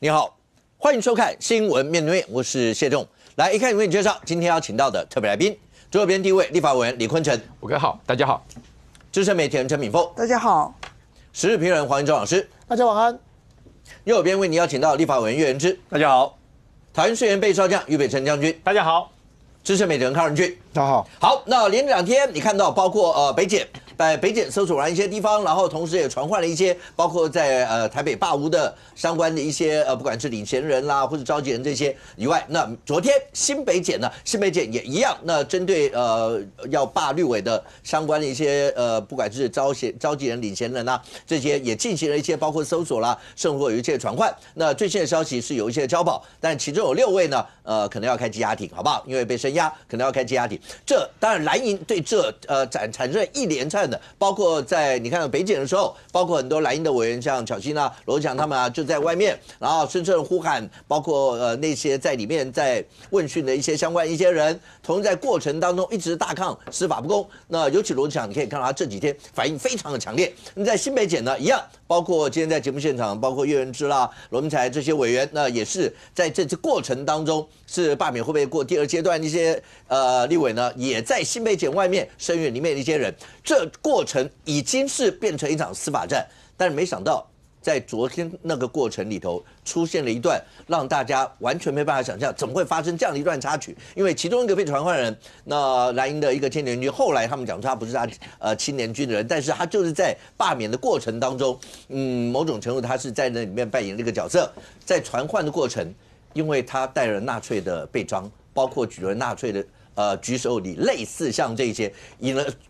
你好，欢迎收看《新闻面对面》，我是谢仲。来，一看为你介绍，今天要请到的特别来宾，左手边第一位立法委员李坤城，我哥好，大家好；资深媒体人陈敏凤，大家好；时事评论人黄云洲老师，大家晚安；右边为你邀请到立法委员岳元之，大家好；桃园市议员备少将俞北辰将军，大家好；资深媒体人康仁俊，大家好。好，那连两天你看到包括北检。在北检搜索完一些地方，然后同时也传唤了一些，包括在台北罢吴的相关的一些不管是领衔人啦或者召集人这些以外，那昨天新北检呢，新北检也一样，那针对要罢绿委的相关的一些不管是召集人、领衔人啊这些，也进行了一些包括搜索啦，甚至有一些传唤。那最新的消息是有一些交保，但其中有6位呢，可能要开羁押庭，好不好？因为被声押，可能要开羁押庭。这当然蓝营对这产生一连串的，包括在你看北检的时候，包括很多蓝营的委员，像巧芯啊、罗志祥他们啊，就在外面，然后声声呼喊，包括那些在里面在问讯的一些相关一些人，同时在过程当中一直大抗司法不公。那尤其罗志祥，你可以看到他这几天反应非常的强烈。那在新北检呢，一样，包括今天在节目现场，包括岳元之啦、罗明才这些委员，那也是在这次过程当中，是罢免会不会过第2阶段一些立委呢，也在新北检外面声援里面的一些人，这过程已经是变成一场司法战，但是没想到在昨天那个过程里头出现了一段让大家完全没办法想象怎么会发生这样的一段插曲，因为其中一个被传唤人，那蓝营的一个青年军，后来他们讲说他不是他青年军的人，但是他就是在罢免的过程当中，某种程度他是在那里面扮演这个角色，在传唤的过程，因为他带了纳粹的背章，包括举了纳粹的。举手礼类似像这些，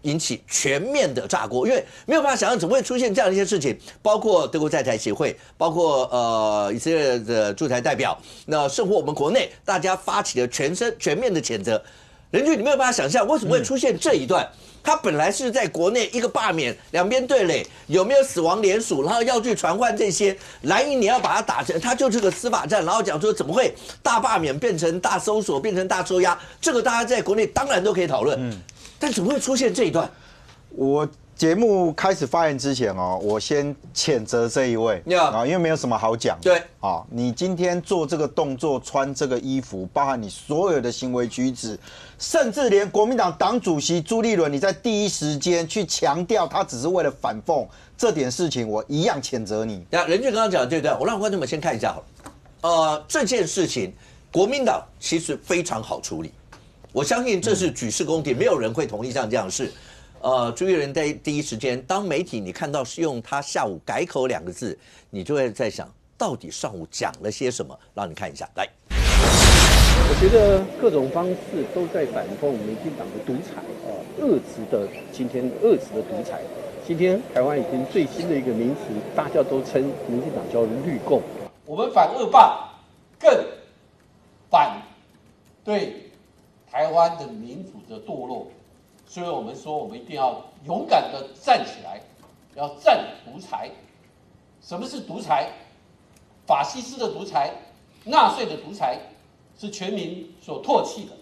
引起全面的炸锅，因为没有办法想象怎么会出现这样的一些事情，包括德国在台协会，包括以色列的驻台代表，那甚或我们国内大家发起了全面的谴责。人均你没有办法想象为什么会出现这一段。他本来是在国内一个罢免，两边对垒，有没有死亡联署，然后要去传唤这些蓝营，你要把它打成，它就是个司法战，然后讲说怎么会大罢免变成大搜索，变成大收押，这个大家在国内当然都可以讨论，但怎么会出现这一段？我节目开始发言之前哦，我先谴责这一位啊，因为没有什么好讲。对啊，你今天做这个动作，穿这个衣服，包含你所有的行为举止，甚至连国民党党主席朱立伦，你在第一时间去强调他只是为了反讽这点事情，我一样谴责你。那任俊刚刚讲的这段，我让观众们先看一下好了。这件事情，国民党其实非常好处理，我相信这是举世公敌，没有人会同意像这样的事。朱立伦在第一时间，当媒体你看到是用他下午改口2个字，你就会在想，到底上午讲了些什么？让你看一下，来。我觉得各种方式都在反讽民进党的独裁今天恶质的独裁。今天台湾已经最新的一个名词，大家都称民进党叫绿共。我们反恶霸，更反对台湾的民主的堕落。所以我们说，我们一定要勇敢的站起来，要战独裁。什么是独裁？法西斯的独裁，纳粹的独裁，是全民所唾弃的，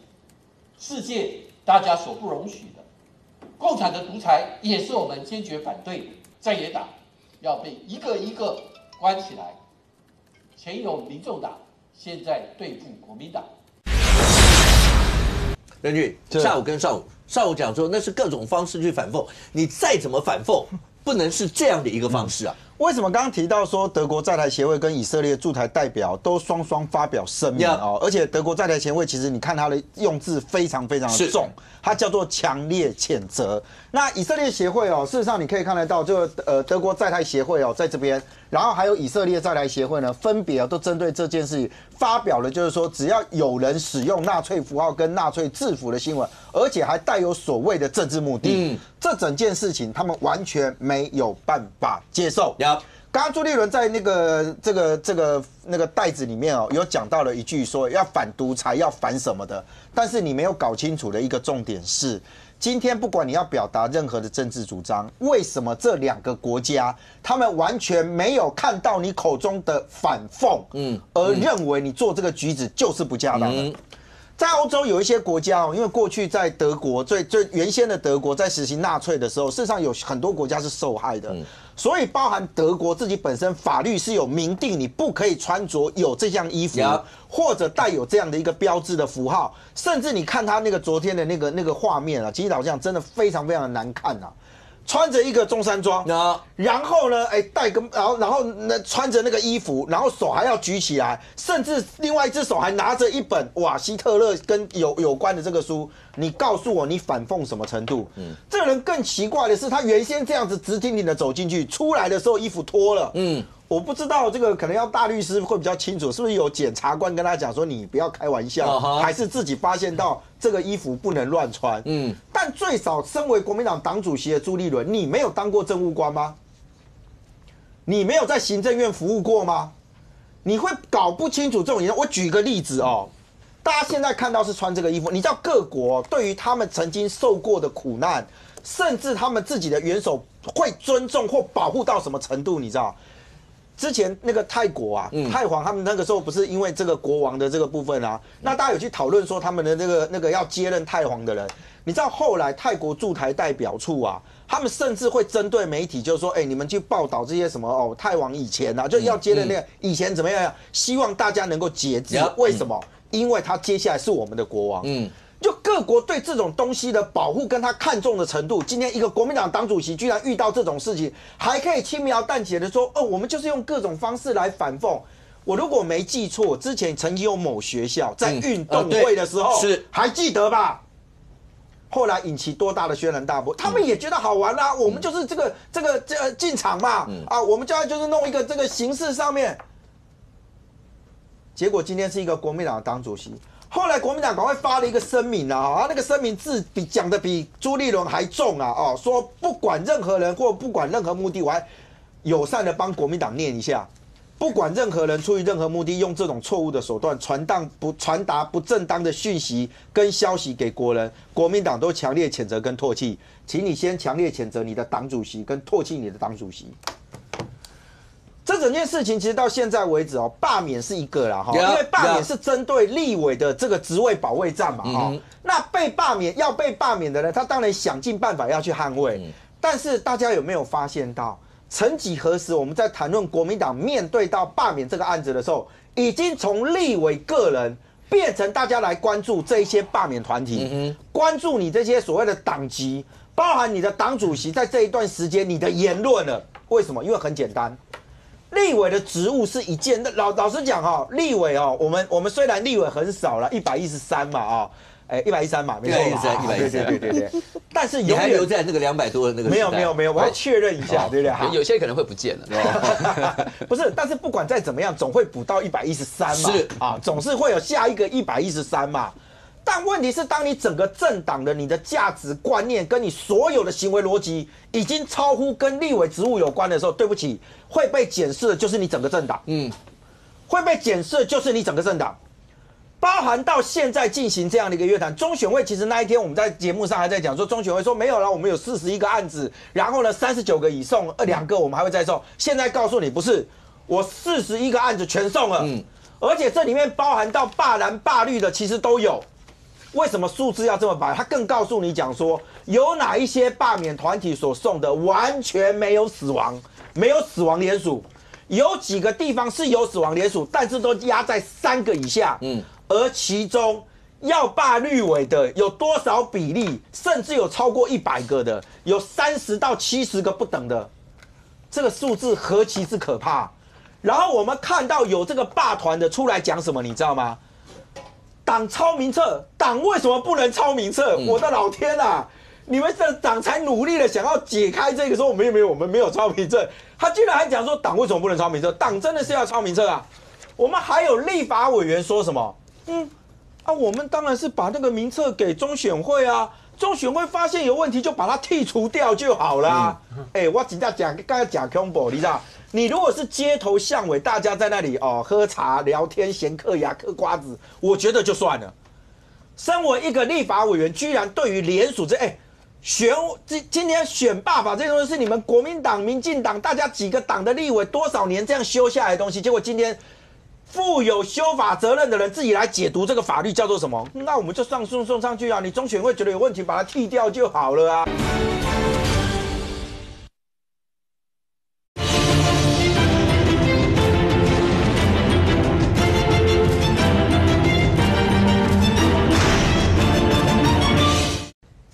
世界大家所不容许的。共产的独裁也是我们坚决反对的。在野党要被一个一个关起来，前有民众党，现在对付国民党。任俊，下午跟上午讲说那是各种方式去反讽，你再怎么反讽，不能是这样的一个方式啊。为什么刚刚提到说德国在台协会跟以色列驻台代表都双发表声明哦？而且德国在台协会其实你看他的用字非常的重，它叫做强烈谴责。那以色列协会哦，事实上你可以看得到，就德国在台协会哦在这边，然后还有以色列在台协会呢，分别都针对这件事情发表了，就是说只要有人使用纳粹符号跟纳粹制服的新闻，而且还带有所谓的政治目的，这整件事情他们完全没有办法接受。刚刚朱立伦在那个袋子里面哦，有讲到了一句说要反独裁，要反什么的，但是你没有搞清楚的一个重点是，今天不管你要表达任何的政治主张，为什么这2个国家他们完全没有看到你口中的反讽，而认为你做这个举止就是不恰当的？在欧洲有一些国家哦，因为过去在德国最原先的德国在实行纳粹的时候，事实上有很多国家是受害的，所以包含德国自己本身法律是有明定你不可以穿着有这项衣服，或者带有这样的一个标志的符号，甚至你看他那个昨天的那个画面啊，其实老实讲真的非常非常的难看啊。穿着一个中山装，然后呢，戴个，然后呢穿着那个衣服，然后手还要举起来，甚至另外一只手还拿着一本哇希特勒跟有关的这个书。你告诉我，你反讽什么程度？这个人更奇怪的是，他原先这样子直挺挺的走进去，出来的时候衣服脱了。我不知道这个可能要大律师会比较清楚，是不是有检察官跟他讲说你不要开玩笑，还是自己发现到这个衣服不能乱穿？但最少身为国民党党主席的朱立伦，你没有当过政务官吗？你没有在行政院服务过吗？你会搞不清楚这种人？我举一个例子哦，大家现在看到是穿这个衣服，你知道各国对于他们曾经受过的苦难，甚至他们自己的元首会尊重或保护到什么程度？你知道？之前那个泰国啊，泰皇他们那个时候不是因为这个国王的这个部分啊，那大家有去讨论说他们的那个要接任泰皇的人，你知道后来泰国驻台代表处啊，他们甚至会针对媒体，就是说，你们去报道这些什么哦，泰王以前啊，就要接任那个以前怎么样，希望大家能够节制。为什么？因为他接下来是我们的国王。就各国对这种东西的保护跟他看重的程度，今天一个国民党党主席居然遇到这种事情，还可以轻描淡写的说，我们就是用各种方式来反讽。我如果没记错，之前曾经有某学校在运动会的时候，还记得吧？后来引起多大的轩然大波，他们也觉得好玩啦。我们就是这个进场嘛，我们就是弄一个这个形式上面。结果今天是一个国民党的党主席。后来国民党赶快发了一个声明啊，那个声明字讲的比朱立伦还重啊，说不管任何人或不管任何目的，我还友善的帮国民党念一下，不管任何人出于任何目的，用这种错误的手段传达不正当的讯息跟消息给国人，国民党都强烈谴责跟唾弃。请你先强烈谴责你的党主席，跟唾弃你的党主席。这整件事情其实到现在为止罢免是一个啦因为罢免是针对立委的这个职位保卫战嘛那被罢免的人，他当然想尽办法要去捍卫。但是大家有没有发现到，曾几何时我们在谈论国民党面对到罢免这个案子的时候，已经从立委个人变成大家来关注这一些罢免团体，关注你这些所谓的党籍，包含你的党主席在这一段时间你的言论了。为什么？因为很简单。立委的职务是一件，老实讲立委我们虽然立委很少了，113嘛113嘛，没错，113，对，但是你还留在那个200多的那个没有，我还确认一下，对不对？有些可能会不见了，不是，但是不管再怎么样，总会补到113嘛，是总是会有下一个113嘛。但问题是，当你整个政党的你的价值观念跟你所有的行为逻辑已经超乎跟立委职务有关的时候，对不起，会被检视的就是你整个政党，会被检视的就是你整个政党，包含到现在进行这样的一个约谈。中选会其实那一天我们在节目上还在讲说，中选会说没有了，我们有41个案子，然后呢39个已送，2个我们还会再送。现在告诉你不是，我41个案子全送了，而且这里面包含到罢蓝罢绿的其实都有。为什么数字要这么白？他更告诉你讲说，有哪一些罢免团体所送的完全没有死亡，没有死亡连署，有几个地方是有死亡连署，但是都压在3个以下。而其中要罢绿委的有多少比例，甚至有超过100个的，有30到70个不等的，这个数字何其之可怕！然后我们看到有这个罢团的出来讲什么，你知道吗？党抄名册，党为什么不能抄名册？我的老天啊！你们这党才努力的想要解开这个，说我们没有抄名册，他居然还讲说党为什么不能抄名册？党真的是要抄名册啊！我们还有立法委员说什么？我们当然是把那个名册给中选会啊，中选会发现有问题就把它剔除掉就好啦。我真的讲刚才讲恐怖，你知道？你如果是街头巷尾，大家在那里喝茶聊天、闲嗑牙、嗑瓜子，我觉得就算了。身为一个立法委员，居然对于联署今天选罢法这东西是你们国民党、民进党大家几个党的立委多少年这样修下来的东西，结果今天负有修法责任的人自己来解读这个法律叫做什么？那我们就上诉送上去啊！你中选会觉得有问题，把它剔掉就好了啊。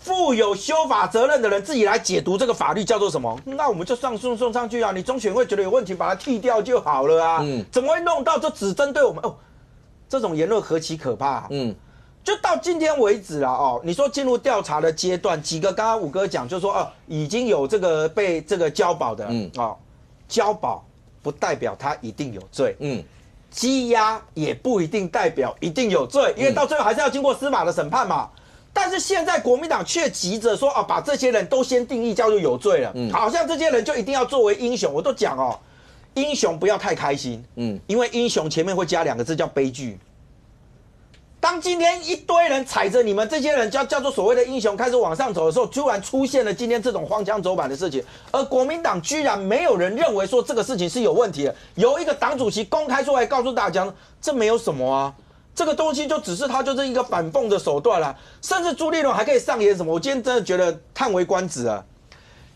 负有修法责任的人自己来解读这个法律叫做什么？那我们就上诉送上去啊！你中选会觉得有问题，把它剔掉就好了啊！怎么会弄到就只针对我们？哦，这种言论何其可怕啊！就到今天为止啦，哦，你说进入调查的阶段，几个刚刚五哥讲，就说已经有这个被这个交保的，交保不代表他一定有罪，羁押也不一定代表一定有罪，因为到最后还是要经过司法的审判嘛。但是现在国民党却急着说把这些人都先定义叫做有罪了，好像这些人就一定要作为英雄。我都讲英雄不要太开心，因为英雄前面会加2个字叫悲剧。当今天一堆人踩着你们这些人叫做所谓的英雄开始往上走的时候，突然出现了今天这种荒腔走板的事情，而国民党居然没有人认为说这个事情是有问题的，由一个党主席公开出来告诉大家，这没有什么啊。这个东西就只是他就是一个反讽的手段啦，甚至朱立伦还可以上演什么？我今天真的觉得叹为观止啊！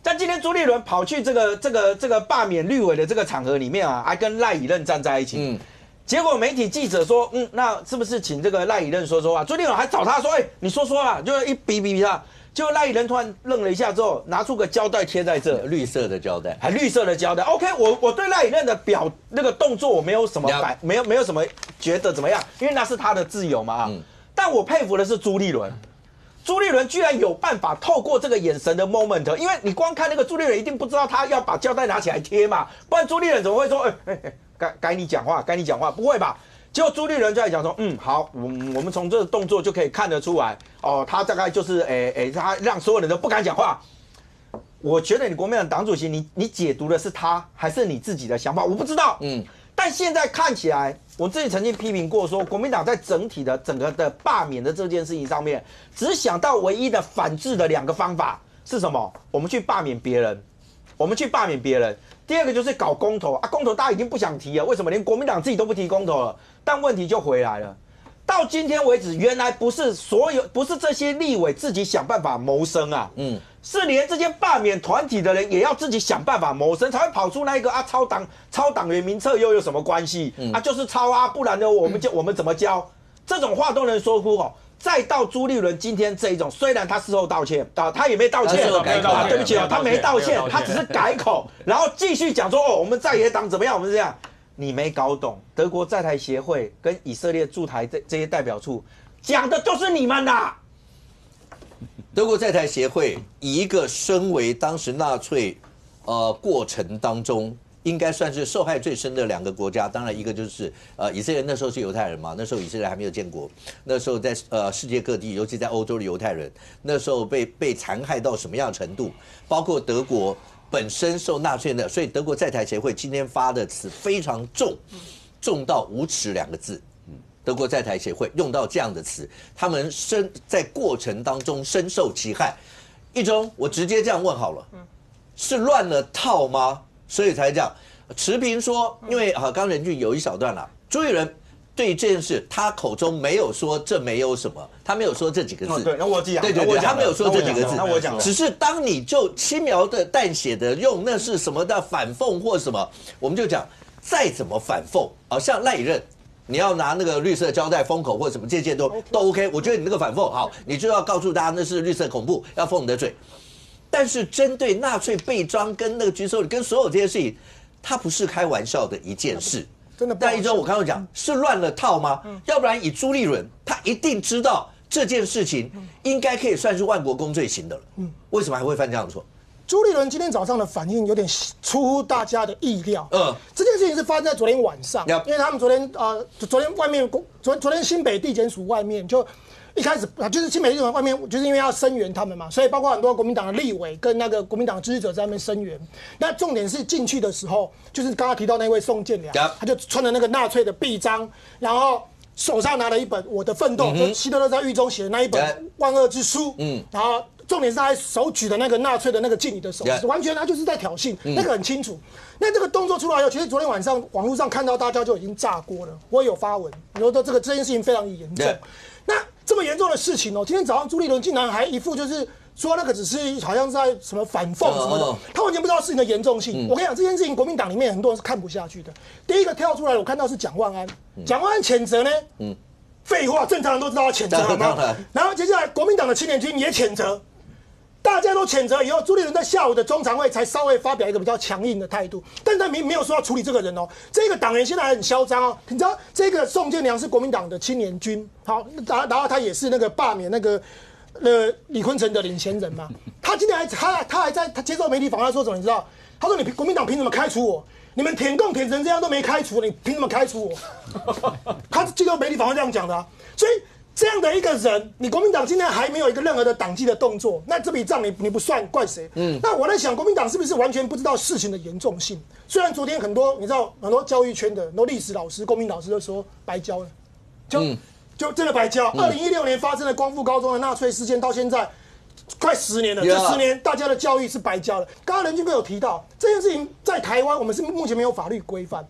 在今天朱立伦跑去这个罢免绿委的这个场合里面啊，还跟赖以任站在一起，结果媒体记者说，那是不是请这个赖以任说说话？朱立伦还找他说，你说说啦，就一比他。结果赖以任突然愣了一下之后，拿出个胶带贴在这，绿色的胶带，还绿色的胶带。OK， 我对赖以任的那个动作我没有什么没有什么觉得怎么样，因为那是他的自由嘛但我佩服的是朱立伦，朱立伦居然有办法透过这个眼神的 moment， 因为你光看那个朱立伦一定不知道他要把胶带拿起来贴嘛，不然朱立伦怎么会说该你讲话，不会吧？结果朱立伦就在讲说，好，我们从这个动作就可以看得出来，他大概就是他让所有人都不敢讲话。我觉得你国民党党主席，你解读的是他还是你自己的想法？我不知道，但现在看起来，我自己曾经批评过说，国民党在整个的罢免的这件事情上面，只想到唯一的反制的2个方法是什么？我们去罢免别人。第二个就是搞公投公投大家已经不想提了，为什么连国民党自己都不提公投了？但问题就回来了，到今天为止，原来不是这些立委自己想办法谋生啊，是连这些罢免团体的人也要自己想办法谋生，才会跑出那一个抄党员名册又有什么关系就是抄不然呢我们怎么教？这种话都能说出再到朱立伦今天这一种，虽然他事后道歉他也没道歉，对不起他没道歉，他只是改口，然后继续讲说我们在野党怎么样，我们是这样。你没搞懂，德国在台协会跟以色列驻台这些代表处讲的就是你们的。德国在台协会以一个身为当时纳粹过程当中应该算是受害最深的2个国家，当然一个就是以色列，那时候是犹太人嘛，那时候以色列还没有建国，那时候在世界各地，尤其在欧洲的犹太人，那时候被残害到什么样的程度？包括德国本身受纳粹的，所以德国在台协会今天发的词非常重到无耻2个字。德国在台协会用到这样的词，他们在过程当中深受其害。一中，我直接这样问好了，是乱了套吗？所以才这样。持平说，因为刚仁俊有一小段了，朱立伦对这件事，他口中没有说这没有什么，他没有说这几个字。对，那我记对，他没有说这几个字。那我讲，只是当你就轻描淡写的用那是什么的反讽或什么，我们就讲再怎么反讽像赖以任，你要拿那个绿色胶带封口或什么这些都 OK。我觉得你那个反讽好，你就要告诉大家那是绿色恐怖，要封你的嘴。但是针对纳粹被抓跟那个军售跟所有这些事情，它不是开玩笑的一件事。真的。但一中我刚刚讲是乱了套吗？要不然以朱立伦，他一定知道这件事情应该可以算是万国公罪行的了。为什么还会犯这样的错？朱立伦今天早上的反应有点出乎大家的意料。这件事情是发生在昨天晚上，因为他们昨天外面昨天新北地检署外面就。一开始就是新北地检外面，就是因为要声援他们嘛，所以包括很多国民党的立委跟那个国民党支持者在那边声援。那重点是进去的时候，就是刚刚提到那位宋建良，他就穿着那个纳粹的臂章，然后手上拿了一本《我的奋斗》，就希特勒在狱中写的那一本《万恶之书》，然后重点是他还手举的那个纳粹的那个敬礼的手势，完全他就是在挑衅，那个很清楚。那这个动作出来以后，其实昨天晚上网络上看到大家就已经炸锅了，我也有发文，我说这件事情非常严重。那这么严重的事情哦，今天早上朱立伦竟然还一副就是说那个只是好像在什么反讽什么的，他完全不知道事情的严重性。我跟你讲，这件事情国民党里面很多人是看不下去的。第一个跳出来，我看到是蒋万安，蒋万安谴责呢，废话，正常人都知道他谴责好吗？然后接下来国民党的青年军也谴责。大家都谴责以后，朱立伦在下午的中常会才稍微发表一个比较强硬的态度，但他没有说要处理这个人哦。这个党员现在还很嚣张哦，你知道这个宋建良是国民党的青年军，好，然后他也是那个罢免那个李坤城的领衔人嘛。他今天他还在他接受媒体访问说什么？你知道？他说你国民党凭什么开除我？你们舔共舔成这样都没开除，你凭什么开除我？他接受媒体访问这样讲的啊，所以。这样的一个人，你国民党今天还没有一个任何的党纪的动作，那这笔账你不算，怪谁？那我在想，国民党是不是完全不知道事情的严重性？虽然昨天很多你知道很多教育圈的很多历史老师、公民老师都说白教了，就真的白教。2016年发生的光复高中的纳粹事件，到现在快10年了，这10年大家的教育是白教了。刚刚任军哥有提到这件事情，在台湾我们是目前没有法律规范，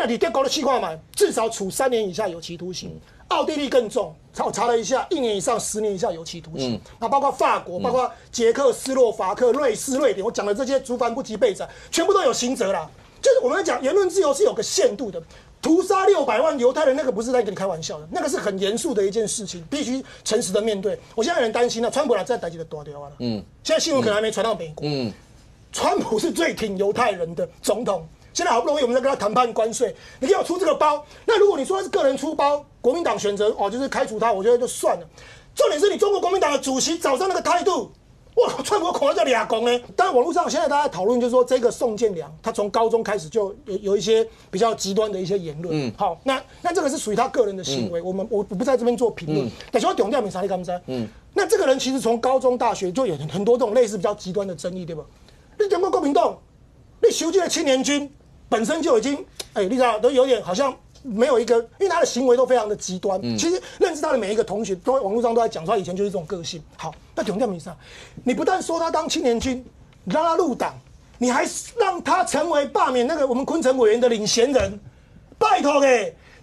你电高的气化嘛，至少处3年以下有期徒刑。奥地利更重，我查了一下，1年以上10年以下有期徒刑。那包括法国、包括捷克斯洛伐克、瑞士、瑞典，我讲的这些族繁不及备载，全部都有刑责啦。就是我们讲言论自由是有个限度的，屠杀600万犹太人那个不是在跟你开玩笑的，那个是很严肃的一件事情，必须诚实的面对。我现在有点担心了，川普来在台积的多掉了。现在新闻可能还没传到美国。川普是最挺犹太人的总统。现在好不容易我们在跟他谈判关税，你给我出这个包。那如果你说是个人出包，国民党选择就是开除他，我觉得就算了。重点是你中国国民党的主席早上那个态度，哇，川普恐怕叫俩公呢。当然网络上现在大家讨论就是说，这个宋建良他从高中开始就有一些比较极端的一些言论。好，那这个是属于他个人的行为，我不在这边做评论。但是我重点没啥你敢不知？那这个人其实从高中、大学就有很多这种类似比较极端的争议，对吧？你中国国民党，你修建的青年军。本身就已经，你知道都有点好像没有一个，因为他的行为都非常的极端。其实认识他的每一个同学，都网络上都在讲说他以前就是这种个性。好，那重点是，你不但说他当青年军，你让他入党，你还让他成为罢免那个我们昆城委员的领衔人，拜托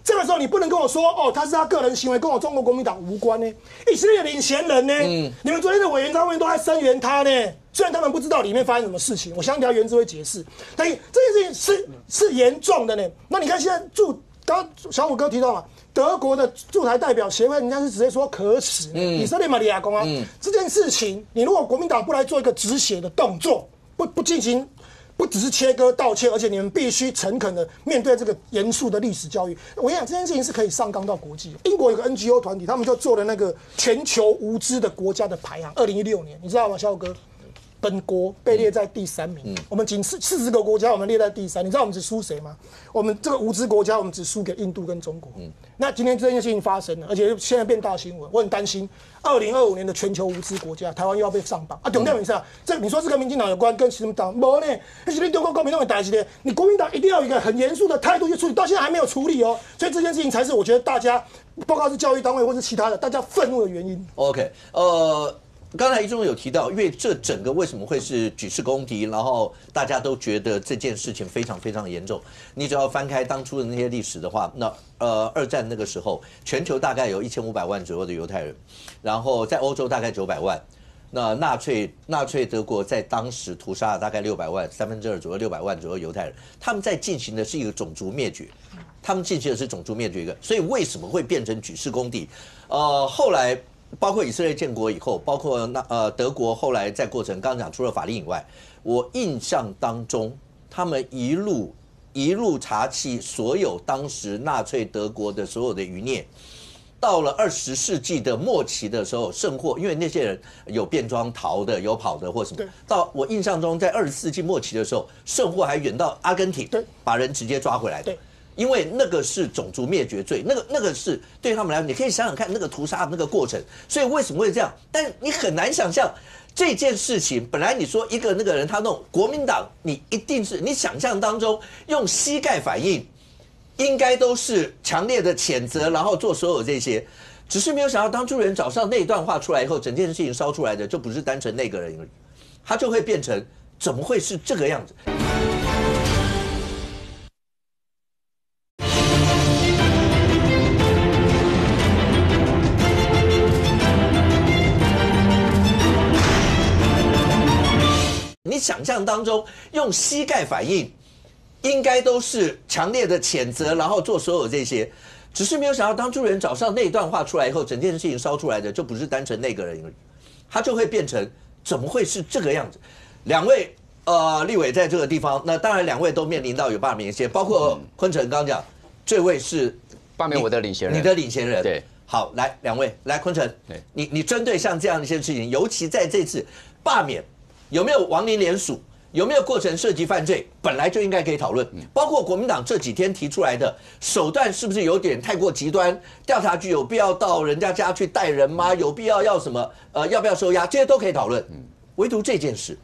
这个时候你不能跟我说他是他个人行为，跟我中国国民党无关呢。以色列的领衔人呢？你们昨天的委员长们都在声援他呢。虽然他们不知道里面发生什么事情，我相信条原子会解释。但这件事情是严重的呢。那你看现在刚刚小虎哥提到嘛，德国的驻台代表协会，人家是直接说可耻。以色列马里亚公啊，这件事情，你如果国民党不来做一个止血的动作，不进行。不只是切割道歉，而且你们必须诚恳的面对这个严肃的历史教育。我跟你讲，这件事情是可以上纲到国际。英国有个 NGO 团体，他们就做了那个全球无知的国家的排行，2016年，你知道吗，小哥？本国被列在第3名，我们仅40个国家，我们列在第3。你知道我们只输谁吗？我们这个无知国家，我们只输给印度跟中国。那今天这件事情发生了，而且现在变大新闻，我很担心2025年的全球无知国家，台湾又要被上榜啊！重点是这你说是跟民进党有关，跟什么党？没呢，那是你中国国民党的代志呢。你国民党一定要有一个很严肃的态度去处理，到现在还没有处理哦。所以这件事情才是我觉得大家，包括是教育单位或是其他的，大家愤怒的原因。OK，刚才一中有提到，因为这整个为什么会是举世公敌，然后大家都觉得这件事情非常非常严重。你只要翻开当初的那些历史的话，那2战那个时候，全球大概有1500万左右的犹太人，然后在欧洲大概900万。那纳粹德国在当时屠杀了大概600万，2/3左右600万左右犹太人，他们在进行的是一个种族灭绝，所以为什么会变成举世公敌？后来。包括以色列建国以后，包括德国后来在过程，刚刚讲除了法令以外，我印象当中，他们一路查起所有当时纳粹德国的所有的余孽，到了20世纪的末期的时候，甚或因为那些人有变装逃的，有跑的或什么，到我印象中在20世纪末期的时候，甚或还远到阿根廷，把人直接抓回来的。因为那个是种族灭绝罪，那个是对他们来说，你可以想想看那个屠杀的那个过程。所以为什么会这样？但你很难想象这件事情。本来你说一个那个人他弄国民党，你一定是你想象当中用膝盖反应，应该都是强烈的谴责，然后做所有这些。只是没有想到当朱立伦早上那一段话出来以后，整件事情烧出来的就不是单纯那个人而已，他就会变成怎么会是这个样子？你想象当中用膝盖反应，应该都是强烈的谴责，然后做所有这些。只是没有想到，当朱立伦早上那一段话出来以后，整件事情烧出来的就不是单纯那个人而已，他就会变成怎么会是这个样子？两位立委在这个地方，那当然两位都面临到有罢免线，包括坤城刚讲，这位是罢免我的领衔人，你的领衔人。对，好，来两位，来坤城，你针对像这样一些事情，尤其在这次罢免，有没有亡灵联署？有没有过程涉及犯罪，本来就应该可以讨论。包括国民党这几天提出来的手段，是不是有点太过极端？调查局有必要到人家家去带人吗？有必要什么？要不要收押？这些都可以讨论。唯独这件事，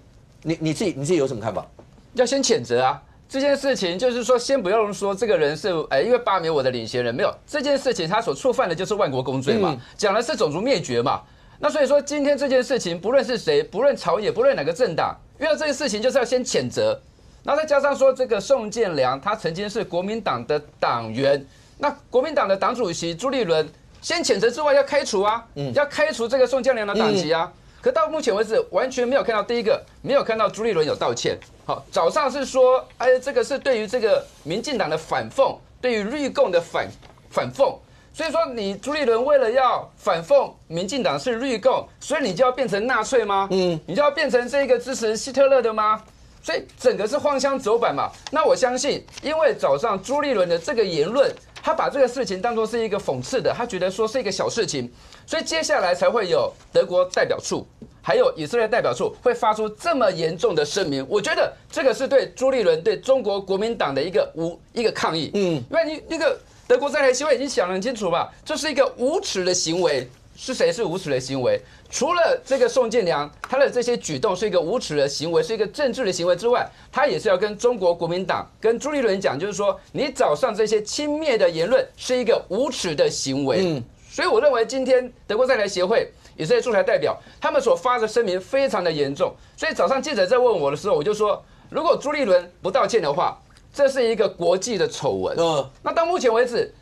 你自己有什么看法？要先谴责啊！这件事情就是说，先不要说这个人是因为罢免我的领衔人，没有这件事情，他所触犯的就是万国公罪嘛，讲的是种族灭绝嘛。那所以说，今天这件事情，不论是谁，不论朝野，不论哪个政党，遇到这个事情就是要先谴责，然后再加上说这个宋建良，他曾经是国民党的党员，那国民党的党主席朱立伦先谴责之外，要开除啊，要开除这个宋建良的党籍啊。可到目前为止，完全没有看到第一个，没有看到朱立伦有道歉。好，早上是说，这个是对于这个民进党的反讽，对于绿共的反讽。所以说，你朱立伦为了要反讽民进党是绿共，所以你就要变成纳粹吗？你就要变成这个支持希特勒的吗？所以整个是荒腔走板嘛。那我相信，因为早上朱立伦的这个言论，他把这个事情当作是一个讽刺的，他觉得说是一个小事情，所以接下来才会有德国代表处，还有以色列代表处会发出这么严重的声明。我觉得这个是对朱立伦、对中国国民党的一个抗议。因为你那个。德国在台协会已经想得很清楚吧，这是一个无耻的行为。是谁是无耻的行为？除了这个宋建良他的这些举动是一个无耻的行为，是一个政治的行为之外，他也是要跟中国国民党、跟朱立伦讲，就是说你早上这些轻蔑的言论是一个无耻的行为。所以我认为今天德国在台协会以色列驻台代表他们所发的声明非常的严重。所以早上记者在问我的时候，我就说，如果朱立伦不道歉的话，这是一个国际的丑闻。那到目前为止，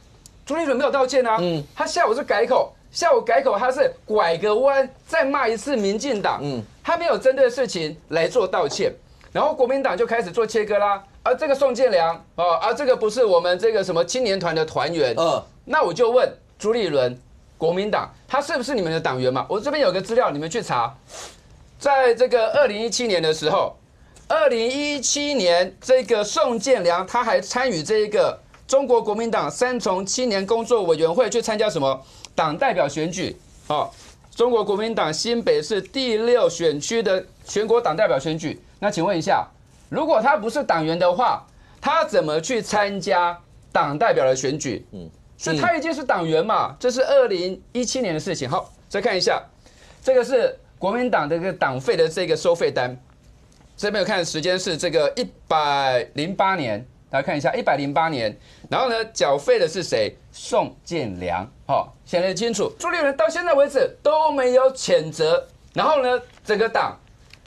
朱立伦没有道歉啊。他下午是改口，他是拐个弯再骂一次民进党。他没有针对事情来做道歉，然后国民党就开始做切割啦。这个宋建良这个不是我们这个什么青年团的团员。那我就问朱立伦，国民党他是不是你们的党员嘛？我这边有个资料，你们去查，在这个2017年的时候。2017年，这个宋建良他还参与这个中国国民党3重青年工作委员会去参加什么党代表选举。中国国民党新北市第6选区的全国党代表选举。那请问一下，如果他不是党员的话，他怎么去参加党代表的选举？所以他已经是党员嘛，这是2017年的事情。好，再看一下，这个是国民党的这个党费的这个收费单。这边有看时间是这个108年，大家看一下108年，然后呢缴费的是谁？宋建良。显得清楚。朱立伦到现在为止都没有谴责，然后呢整个党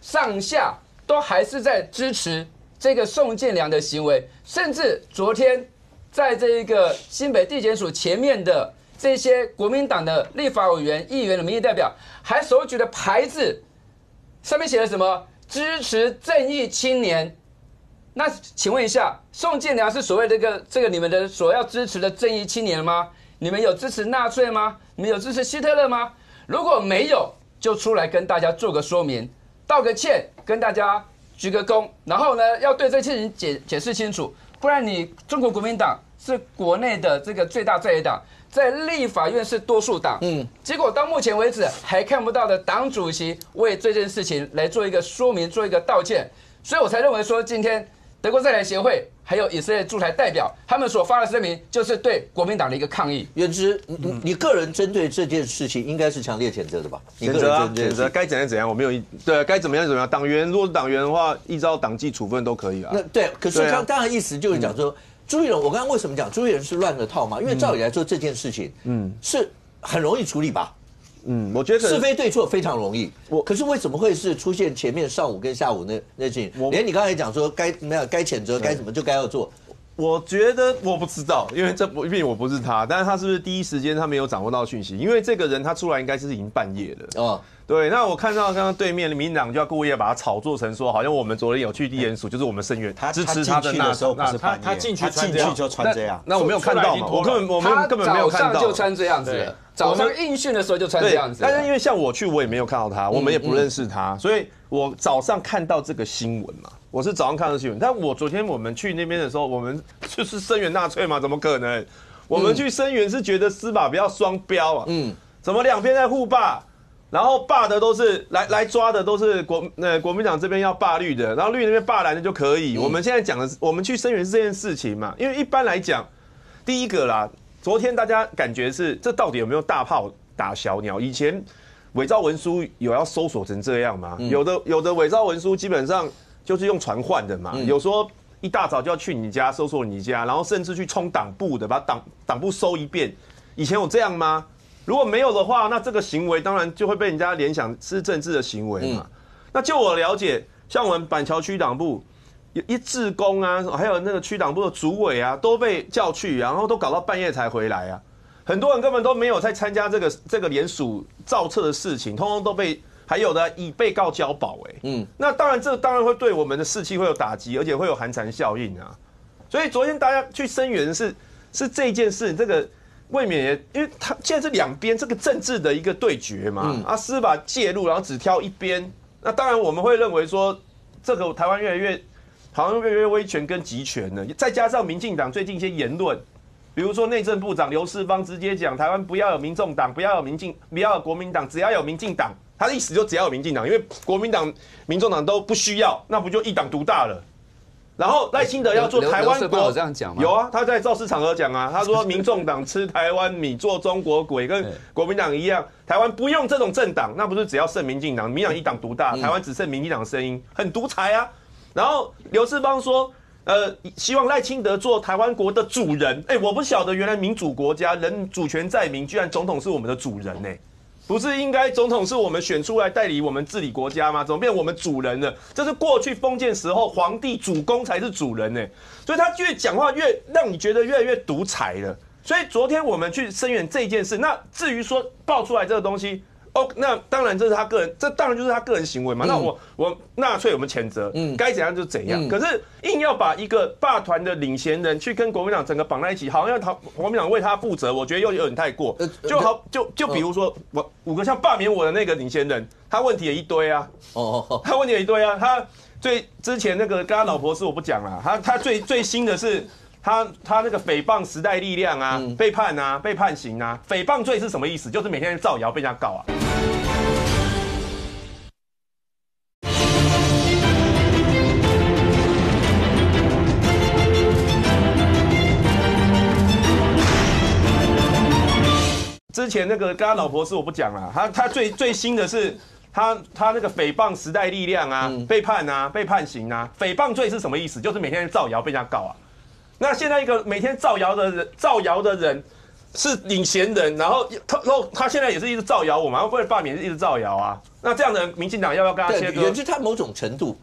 上下都还是在支持这个宋建良的行为，甚至昨天在这个新北地检署前面的这些国民党的立法委员、议员的民意代表还手举的牌子，上面写了什么？支持正义青年。那请问一下，宋建良是所谓这个你们的所要支持的正义青年吗？你们有支持纳粹吗？你们有支持希特勒吗？如果没有，就出来跟大家做个说明，道个歉，跟大家鞠个躬，然后呢，要对这些人解释清楚，不然你中国国民党是国内的这个最大在野党，在立法院是多数党，结果到目前为止还看不到的党主席为这件事情来做一个说明，做一个道歉，所以我才认为说，今天德国在台协会还有以色列驻台代表他们所发的声明，就是对国民党的一个抗议。元之，你个人针对这件事情应该是强烈谴责的吧？谴责啊，谴责，该怎样怎样，我没有对，该怎么样怎么样。党员如果是党员的话，依照党纪处分都可以啊。那对，可是刚刚的意思就是讲说。朱立伦，我刚刚为什么讲朱立伦是乱了套嘛？因为照理来说这件事情，是很容易处理吧？我觉得是非对错非常容易。可是为什么会是出现前面上午跟下午那事情？连你刚才讲说该谴责该怎么就该要做。我觉得我不知道，因为毕竟我不是他，但是他是不是第一时间他没有掌握到讯息？因为这个人他出来应该是已经半夜了哦。对，那我看到刚刚对面的民进党就要故意把他炒作成说，好像我们昨天有去地检署，就是我们声援支持他的那时候不是半夜，他进去就穿这样。那我没有看到嘛，我们根本没有看到，早上就穿这样子，早上应讯的时候就穿这样子。但是因为像我去，我也没有看到他，我们也不认识他，所以我早上看到这个新闻嘛。我是早上看到新闻，但我昨天我们去那边的时候，我们就是声援纳粹嘛，怎么可能？我们去声援是觉得司法不要双标啊，怎么两边在互霸，然后霸的都是来抓的都是国民党这边要霸绿的，然后绿那边霸蓝的就可以。我们现在讲的是，我们去声援是这件事情嘛，因为一般来讲，第一个啦，昨天大家感觉是这到底有没有大炮打小鸟？以前伪造文书有要搜索成这样吗？有的伪造文书基本上就是用传唤的嘛，有说一大早就要去你家搜索你家，然后甚至去冲党部的，把党部搜一遍。以前有这样吗？如果没有的话，那这个行为当然就会被人家联想是政治的行为嘛。那就我了解，像我们板桥区党部一志工啊，还有那个区党部的主委啊，都被叫去，然后都搞到半夜才回来啊。很多人根本都没有在参加这个联署造册的事情，通通都被。还有的以被告交保，那当然这当然会对我们的士气会有打击，而且会有寒蝉效应啊。所以昨天大家去声援是这件事，这个未免也因为他现在是两边这个政治的一个对决嘛，司法介入，然后只挑一边，那当然我们会认为说这个台湾好像越来越威权跟集权了，再加上民进党最近一些言论。比如说内政部长刘世芳直接讲，台湾不要有民众党，不要有国民党，只要有民进党。他的意思就只要有民进党，因为国民党、民众党都不需要，那不就一党独大了？然后赖清德要做台湾国，有这样讲吗？有啊，他在造势场合讲啊，他说民众党吃台湾米做中国鬼，跟国民党一样，台湾不用这种政党，那不是只要剩民进党，民进党一党独大，台湾只剩民进党的声音，很独裁啊。然后刘世芳说。希望赖清德做台湾国的主人。我不晓得原来民主国家人主权在民，居然总统是我们的主人呢？不是应该总统是我们选出来代理我们治理国家吗？怎么变我们主人了？这是过去封建时候皇帝主公才是主人呢。所以他越讲话越让你觉得越来越独裁了。所以昨天我们去声援这件事，那至于说爆出来这个东西。那当然这是他个人，这当然就是他个人行为嘛。那我纳粹我们谴责，该怎样就怎样。可是硬要把一个霸团的领衔人去跟国民党整个绑在一起，好像国民党为他负责，我觉得又有点太过。就比如说我5个像罢免我的那个领衔人，他问题也一堆啊。他问题也一堆啊。他之前那个跟他老婆是我不讲了，他最新的是。他那个诽谤时代力量啊，被判啊，被判刑啊。诽谤罪是什么意思？就是每天造谣被人家告啊。之前那个跟他老婆是我不讲了，他最新的是。他那个誹谤时代力量啊，被判啊，被判刑啊。诽谤罪是什么意思？就是每天造谣被人家告啊。那现在一个每天造谣的人是领衔人，然后他现在也是一直造谣我嘛，为了罢免是一直造谣啊。那这样的民进党要不要跟他切割？也就是他某种程度，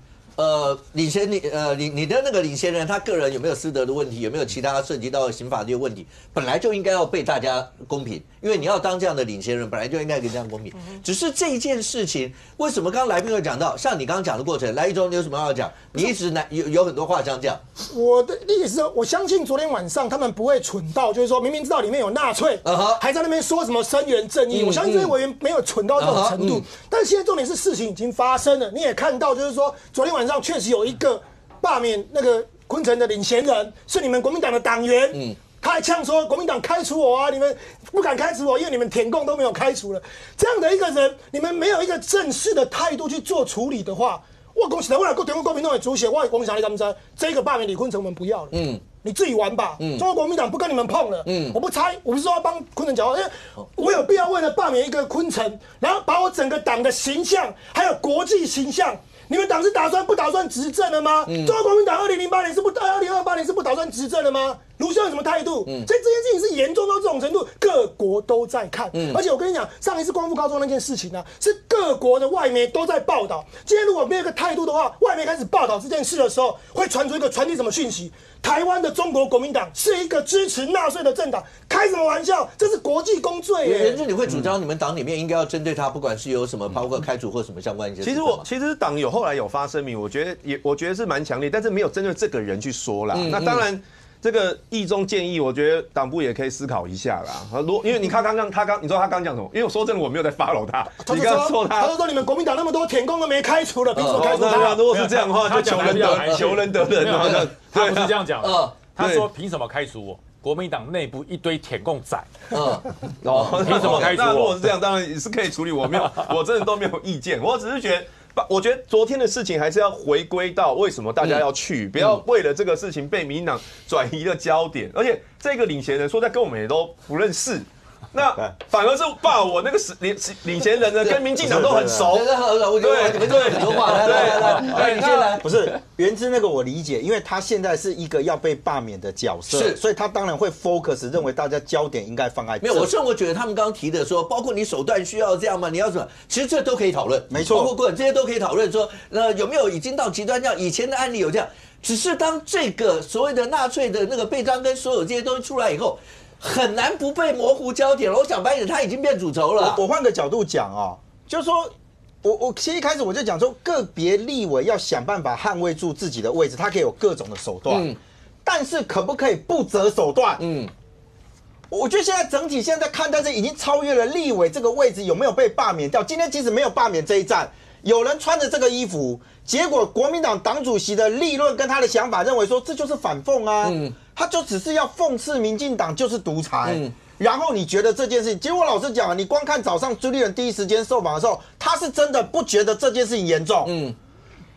你的那个领衔人，他个人有没有私德的问题，有没有其他涉及到刑法的问题，本来就应该要被大家公平，因为你要当这样的领衔人，本来就应该给这样公平。只是这一件事情，为什么刚刚来宾有讲到，像你刚刚讲的过程，来一中你有什么要讲？你一直有很多话想讲。我的意思是，我相信昨天晚上他们不会蠢到，就是说明明知道里面有纳粹，还在那边说什么声援正义。我相信这些委员没有蠢到这种程度。但是现在重点是事情已经发生了，你也看到，就是说昨天晚上确实有一个罢免那个昆城的领衔人是你们国民党的党员，他还呛说国民党开除我啊，你们不敢开除我，因为你们舔共都没有开除了。这样的一个人，你们没有一个正式的态度去做处理的话，我恭喜他，为了中国国民党的主席，我也恭喜他们在这个罢免李昆城我们不要了，你自己玩吧，中国国民党不跟你们碰了，我不猜，我不是说要帮昆城讲话，因为我有必要为了罢免一个昆城，然后把我整个党的形象还有国际形象。你们党是不打算执政了吗？中国国民党2008年2028年是不打算执政了吗？卢秀燕什么态度？所以这件事情是严重到这种程度，各国都在看。而且我跟你讲，上一次光复高中那件事情呢，是各国的外媒都在报道。今天如果没有一个态度的话，外媒开始报道这件事的时候，会传递什么讯息？台湾的中国国民党是一个支持纳粹的政党，开什么玩笑？这是国际公罪耶！人志，你会主张你们党里面应该要针对他，不管是有什么包括开除或什么相关一些。其实党后来有发声明，我觉得是蛮强烈，但是没有针对这个人去说啦。那当然。这个议中建议，我觉得党部也可以思考一下啦。因为你看你说他刚讲什么？因为我说真的，我没有在 follow 他。你刚刚说他就说你们国民党那么多舔共都没开除了，凭什么开除他？如果是这样的话，就求人得人啊。他不是这样讲。他说凭什么开除我？国民党内部一堆舔共仔。凭什么开除我？那如果是这样，当然也是可以处理。我真的都没有意见。我只是觉得。我觉得昨天的事情还是要回归到为什么大家要去，不要为了这个事情被民进党转移了焦点。而且这个领衔人说在跟我们也都不认识，那反而是把我那个领衔人呢跟民进党都很熟。对，你们都有很多话。来，你先来。不是元之那个我理解，因为他现在是一个要被罢免的角色，所以他当然会 focus 认为大家焦点应该放在。没有，我甚至觉得他们刚刚提的说，包括你手段需要这样吗？你要什么？其实这都可以讨论，没错。包括过这些都可以讨论说，有没有已经到极端这样？以前的案例有这样，只是当这个所谓的纳粹的那个背章跟所有这些东西出来以后。很难不被模糊焦点了。我讲白一点，他已经变主轴了。我换个角度讲啊，就是说，我其实一开始我就讲说，个别立委要想办法捍卫住自己的位置，他可以有各种的手段，但是可不可以不择手段？我觉得现在整体现在看待这已经超越了立委这个位置有没有被罢免掉。今天即使没有罢免这一战，有人穿着这个衣服，结果国民党党主席的立论跟他的想法认为说这就是反讽啊。他就只是要讽刺民进党就是独裁，然后你觉得这件事情，其实我老实讲啊，你光看早上朱立伦第一时间受访的时候，他是真的不觉得这件事情严重，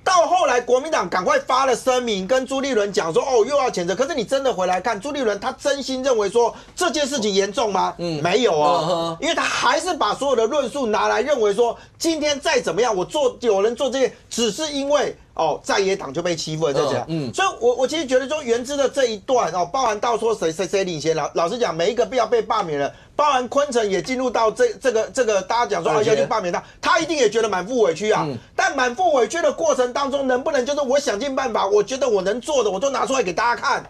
到后来国民党赶快发了声明，跟朱立伦讲说，哦，又要谴责。可是你真的回来看，朱立伦他真心认为说这件事情严重吗？没有啊，因为他还是把所有的论述拿来认为说，今天再怎么样，有人做这些，只是因为。在野党就被欺负了，这样。所以我其实觉得说元之的这一段包含到说谁领先，老实讲，每一个要被罢免了，包含昆城也进入到这个大家讲说要去罢免他一定也觉得满腹委屈啊。但满腹委屈的过程当中，能不能就是我想尽办法，我觉得我能做的，我就拿出来给大家看。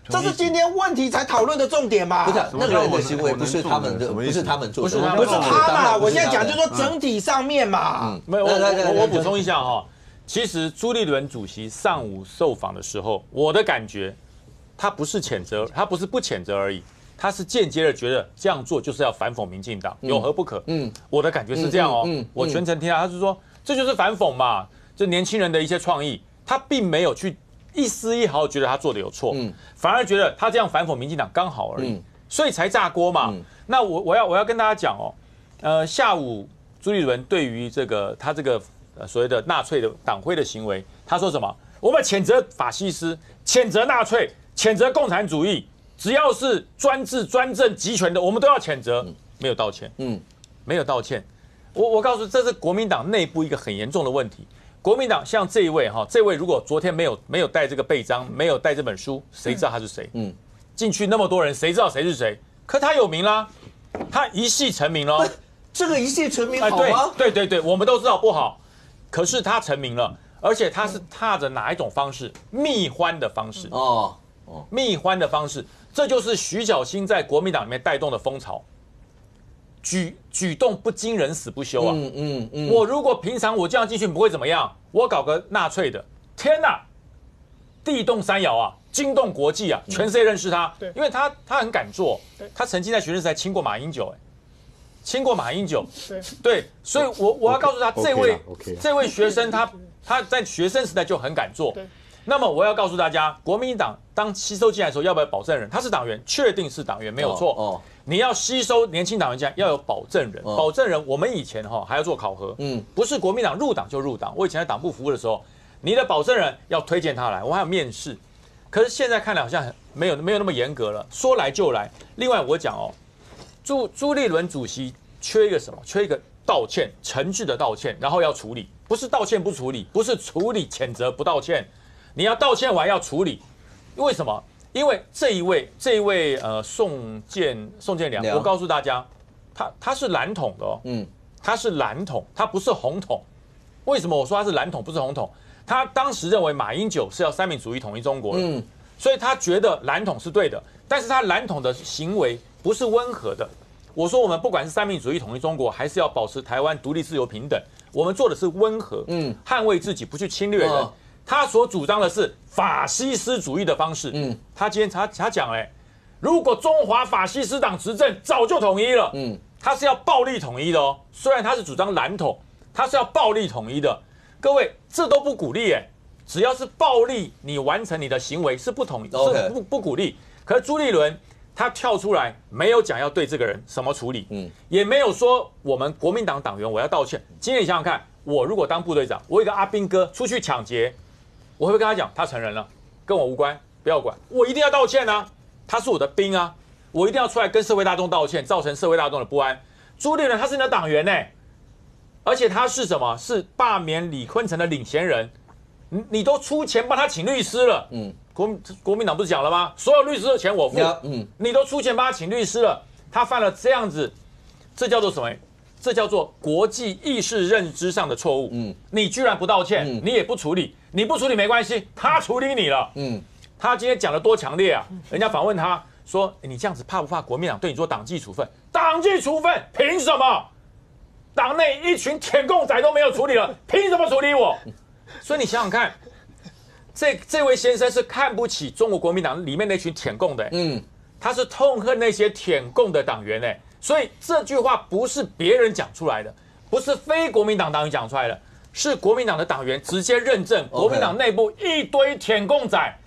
这是今天问题才讨论的重点嘛？不是那个人的行为，不是他们的，不是他们做的，不是他嘛？我现在讲就是说整体上面嘛。没有，我补充一下哈。其实朱立伦主席上午受访的时候，我的感觉，他不是谴责，他不是不谴责而已，他是间接的觉得这样做就是要反讽民进党，有何不可？我的感觉是这样哦。我全程听到他是说，这就是反讽嘛，这年轻人的一些创意，他并没有去一丝一毫觉得他做的有错，反而觉得他这样反讽民进党刚好而已，所以才炸锅嘛。那我要跟大家讲哦，下午朱立伦对于他这个。所谓的纳粹的党徽的行为，他说什么？我们谴责法西斯，谴责纳粹，谴责共产主义，只要是专制、专政、集权的，我们都要谴责。没有道歉，没有道歉。我告诉，这是国民党内部一个很严重的问题。国民党像这一位这位如果昨天没有带这个背章，没有带这本书，谁知道他是谁？进去那么多人，谁知道谁是谁？可他有名啦，他一夕成名了。这个一夕成名好吗？对，我们都知道不好。可是他成名了，而且他是踏着哪一种方式？蜜欢的方式蜜欢的方式，这就是徐小新在国民党里面带动的风潮。举动不惊人死不休啊！我如果平常我这样进去不会怎么样，我搞个纳粹的，天哪，地动山摇啊，惊动国际啊，全世界认识他，因为他很敢做，他曾经在学生时代亲过马英九，亲过马英九，对，所以我要告诉他，这位学生他在学生时代就很敢做。那么我要告诉大家，国民党当吸收进来的时候，要不要保证人？他是党员，确定是党员，没有错。你要吸收年轻党员进来，要有保证人。保证人，我们以前还要做考核，不是国民党入党就入党。我以前在党部服务的时候，你的保证人要推荐他来，我还有面试。可是现在看来好像没有那么严格了，说来就来。另外我讲朱立伦主席缺一个什么？缺一个道歉，诚挚的道歉，然后要处理，不是道歉不处理，不是处理谴责不道歉，你要道歉完要处理。为什么？因为这一位宋建良，我告诉大家，他是蓝统的哦，他是蓝统，他不是红统。为什么我说他是蓝统不是红统？他当时认为马英九是要三民主义统一中国的，所以他觉得蓝统是对的，但是他蓝统的行为不是温和的。我说我们不管是三民主义统一中国，还是要保持台湾独立自由平等，我们做的是温和，捍卫自己，不去侵略人。他所主张的是法西斯主义的方式。他今天他讲如果中华法西斯党执政，早就统一了。他是要暴力统一的哦。虽然他是主张蓝统，他是要暴力统一的。各位，这都不鼓励只要是暴力，你完成你的行为是不统一，是不鼓励。可是朱立伦他跳出来，没有讲要对这个人什么处理，也没有说我们国民党党员我要道歉。今天你想想看，我如果当部队长，我有一个阿兵哥出去抢劫。我会不会跟他讲，他承认了，跟我无关，不要管，我一定要道歉啊！他是我的兵啊，我一定要出来跟社会大众道歉，造成社会大众的不安。朱立伦他是你的党员而且他是什么？是罢免李坤城的领衔人，你都出钱帮他请律师了，国民党不是讲了吗？所有律师的钱我付，你都出钱帮他请律师了，他犯了这样子，这叫做什么？这叫做国际意识认知上的错误。你居然不道歉，你也不处理，你不处理没关系，他处理你了。他今天讲的多强烈啊！人家访问他说：“你这样子怕不怕国民党对你做党纪处分？党纪处分凭什么？党内一群舔共仔都没有处理了，凭什么处理我？”所以你想想看，这位先生是看不起中国国民党里面那群舔共的，他是痛恨那些舔共的党员所以这句话不是别人讲出来的，不是非国民党党员讲出来的，是国民党的党员直接认证，国民党内部一堆舔共仔。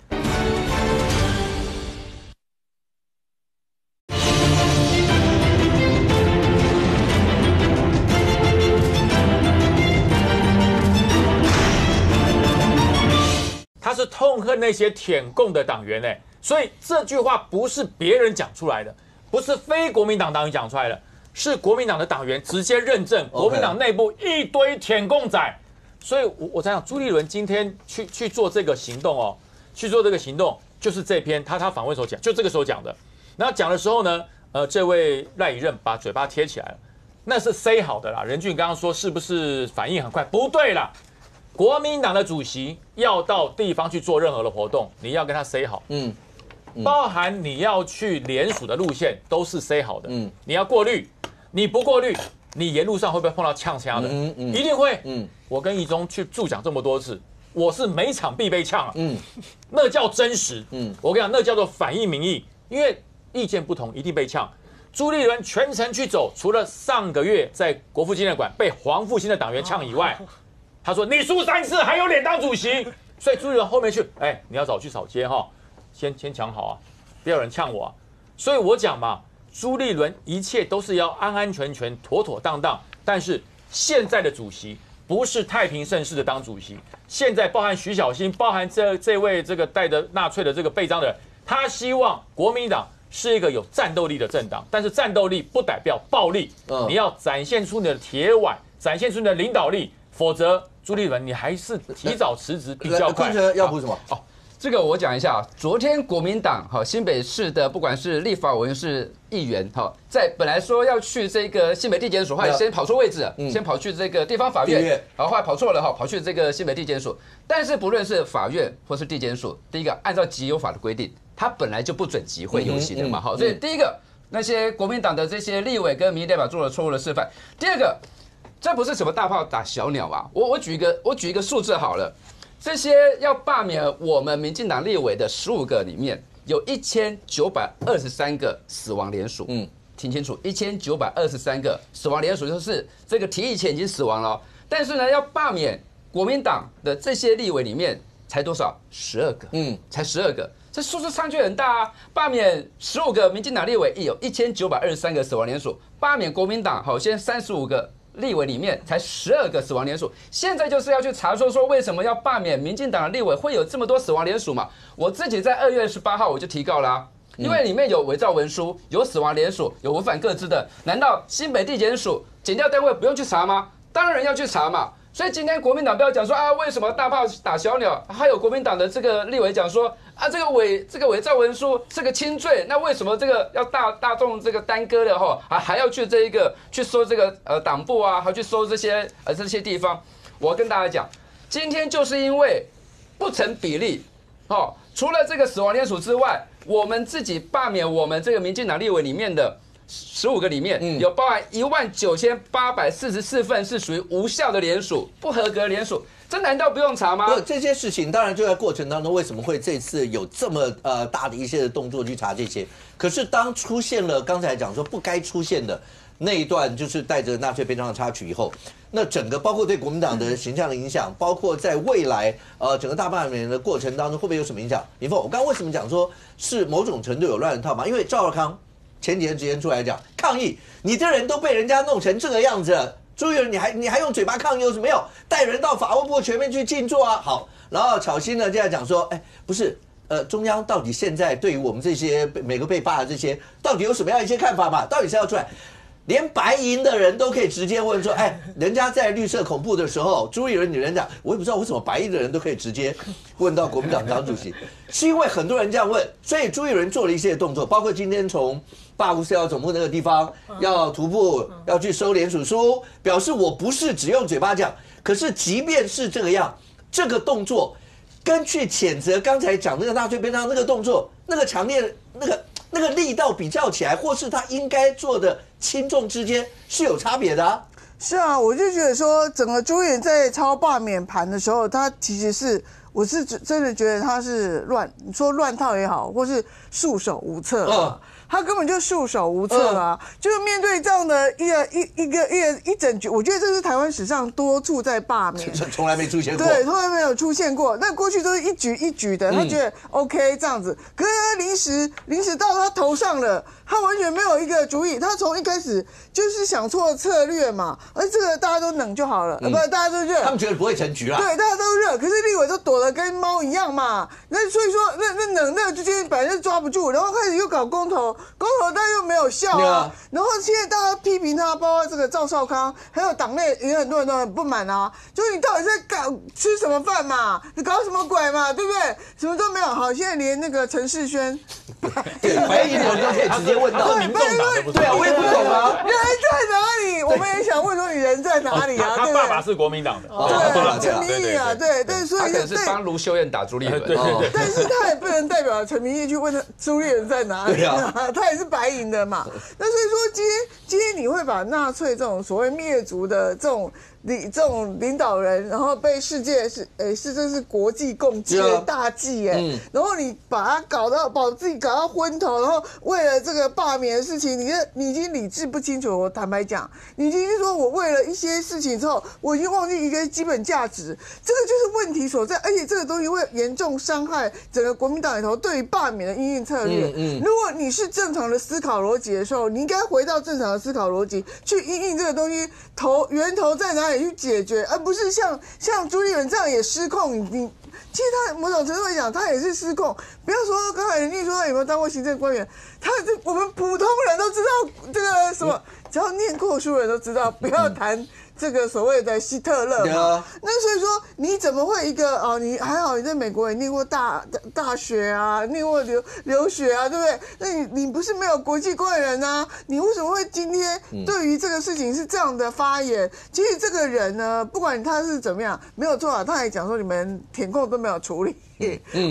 他是痛恨那些舔共的党员所以这句话不是别人讲出来的。不是非国民党党员讲出来的，是国民党的党员直接认证，国民党内部一堆舔共仔。所以我在想，朱立伦今天去做这个行动去做这个行动，就是这篇他访问时候讲，就这个时候讲的。然后讲的时候呢，这位赖以任把嘴巴贴起来了，那是 say 好的啦。任俊刚刚说是不是反应很快？不对啦，国民党的主席要到地方去做任何的活动，你要跟他 say 好。包含你要去联署的路线都是 say 好的，你要过滤，你不过滤，你沿路上会不会碰到呛的？一定会。我跟宜中去助讲这么多次，我是每场必被呛那叫真实。我跟你讲，那叫做反映民意，因为意见不同一定被呛。朱立伦全程去走，除了上个月在国父纪念馆被黄复兴的党员呛以外，他说你输3次还有脸当主席，所以朱立伦后面去，你要早去扫街先讲好不要有人呛我所以我讲嘛，朱立伦一切都是要安安全全、妥妥当当。但是现在的主席不是太平盛世的当主席，现在包含徐小新，包含这位这个带着纳粹的这个背章的人，他希望国民党是一个有战斗力的政党，但是战斗力不代表暴力，你要展现出你的铁腕，展现出你的领导力，否则朱立伦你还是提早辞职比较快。要补什么？这个我讲一下昨天国民党新北市的不管是立法委员是议员在本来说要去这个新北地检署，后来先跑错位置了，先跑去这个地方法院，后来跑错了跑去这个新北地检署。但是不论是法院或是地检署，第一个按照集邮法的规定，它本来就不准集会游行的嘛，所以第一个那些国民党的这些立委跟民意代表做了错误的示范。第二个，这不是什么大炮打小鸟我举一个数字好了。这些要罢免我们民进党立委的15个里面，有1923个死亡联署。听清楚，1923个死亡联署，就是这个提议前已经死亡了。但是呢，要罢免国民党的这些立委里面才多少？12个。才12个，这数字差距很大啊！罢免15个民进党立委，有1923个死亡联署；罢免国民党，现在35个。立委里面才12个死亡联署，现在就是要去查说为什么要罢免民进党的立委会有这么多死亡联署嘛？我自己在2月18号我就提告啦，因为里面有伪造文书、有死亡联署、有违反各自的，难道新北地检署检调单位不用去查吗？当然要去查嘛。所以今天国民党不要讲说啊，为什么大炮打小鸟？还有国民党的这个立委讲说啊，这个伪造文书是个轻罪，那为什么这个要大众这个耽搁了哈？还要去这一个去收这个党部啊，还去收这些地方？我要跟大家讲，今天就是因为不成比例，哦，除了这个死亡联署之外，我们自己罢免我们这个民进党立委里面的15个里面，有包含19844份是属于无效的联署、不合格联署，这难道不用查吗？不，这些事情当然就在过程当中，为什么会这次有这么大的一些的动作去查这些？可是当出现了刚才讲说不该出现的那一段，就是带着纳粹悲伤的插曲以后，那整个包括对国民党的形象的影响，包括在未来整个大罢免的过程当中会不会有什么影响？林凤，我刚刚为什么讲说是某种程度有乱人套嘛？因为赵少康前几天直接出来讲抗议，你这人都被人家弄成这个样子了，朱立伦你还用嘴巴抗议有什么用？带人到法务部全面去静坐啊！好，然后巧芯呢就在讲说，哎，不是。中央到底现在对于我们这些每个被罢的这些，到底有什么样一些看法嘛？到底是要出来，连白银的人都可以直接问说，哎，人家在绿色恐怖的时候，朱立伦女人讲，我也不知道为什么白银的人都可以直接问到国民党党主席，是因为很多人这样问，所以朱立伦做了一些动作，包括今天从罢吴思瑶总部那个地方要徒步要去收联署书，表示我不是只用嘴巴讲，可是即便是这个样，这个动作。跟去谴责刚才讲那个纳粹悲伤那个动作，那个强烈那个力道比较起来，或是他应该做的轻重之间是有差别的啊。是啊，我就觉得说，整个朱立伦在抄罢免盘的时候，他其实是，我是真的觉得他是你说乱套也好，或是束手无策啊。他根本就束手无策啊！就是面对这样的一整局，我觉得这是台湾史上多处在罢免，从来没出现过。对，从来没有出现过。那过去都是一局一局的，他觉得 OK 这样子。可是他临时到他头上了，他完全没有一个主意。他从一开始就是想错策略嘛，而这个大家都冷就好了，不，大家都热。他们觉得不会成局啦。对，大家都热，可是立委都躲得跟猫一样嘛。那所以说，那冷那之间本来就抓不住，然后开始又搞公投。但又没有效啊，然后现在大家批评他，包括这个赵少康，还有党内也很多人都很不满啊，就是你到底在吃什么饭嘛，你搞什么鬼嘛，对不对？什么都没有。好，现在连那个陈世轩，对，白银人都可以直接问到民众党的，对啊，我也不懂啊，人在哪里？我们也想问说你人在哪里啊？他爸爸是国民党的，对，陈明义啊，对，所以他可能是帮卢秀燕打朱立伦，对，但是他也不能代表陈明义去问他朱立伦在哪里啊，他也是白银的嘛。那所以说，今天你会把纳粹这种所谓灭族的这种领导人，然后被世界这是国际共济的大忌然后你把他把自己搞到昏头，然后为了这个罢免的事情，你已经理智不清楚。我坦白讲，你已经说我为了一些事情之后，我已经忘记一个基本价值，这个就是问题所在。而且这个东西会严重伤害整个国民党里头对于罢免的因应策略。如果你是正常的思考逻辑的时候，你应该回到正常的思考逻辑去因应这个东西源头在哪里去解决，而不是像朱立伦这样也失控。其实他某种程度来讲，他也是失控。不要说刚才人家说他有没有当过行政官员，我们普通人都知道这个什么，只要念过书的人都知道，不要谈这个所谓的希特勒嘛。那所以说，你怎么会一个你还好你在美国也念过大学啊，念过留学啊，对不对？那你不是没有国际观的人啊？你为什么会今天对于这个事情是这样的发言？其实这个人呢，不管他是怎么样，没有错啊。他还讲说你们填空都没有处理。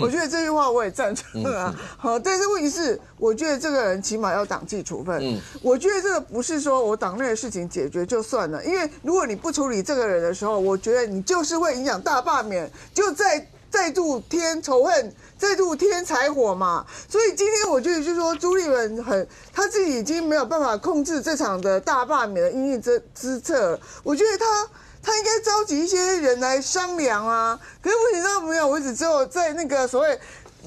我觉得这句话我也赞成啊。好，但是问题是，我觉得这个人起码要党纪处分。我觉得这个不是说我党内的事情解决就算了，因为如果你不处理这个人的时候，我觉得你就是会影响大罢免，就再度添仇恨，再度添柴火嘛。所以今天我觉得就是说，朱立伦他自己已经没有办法控制这场的大罢免的因应之策了。我觉得他应该召集一些人来商量啊。可是问题上没有，我只有在那个所谓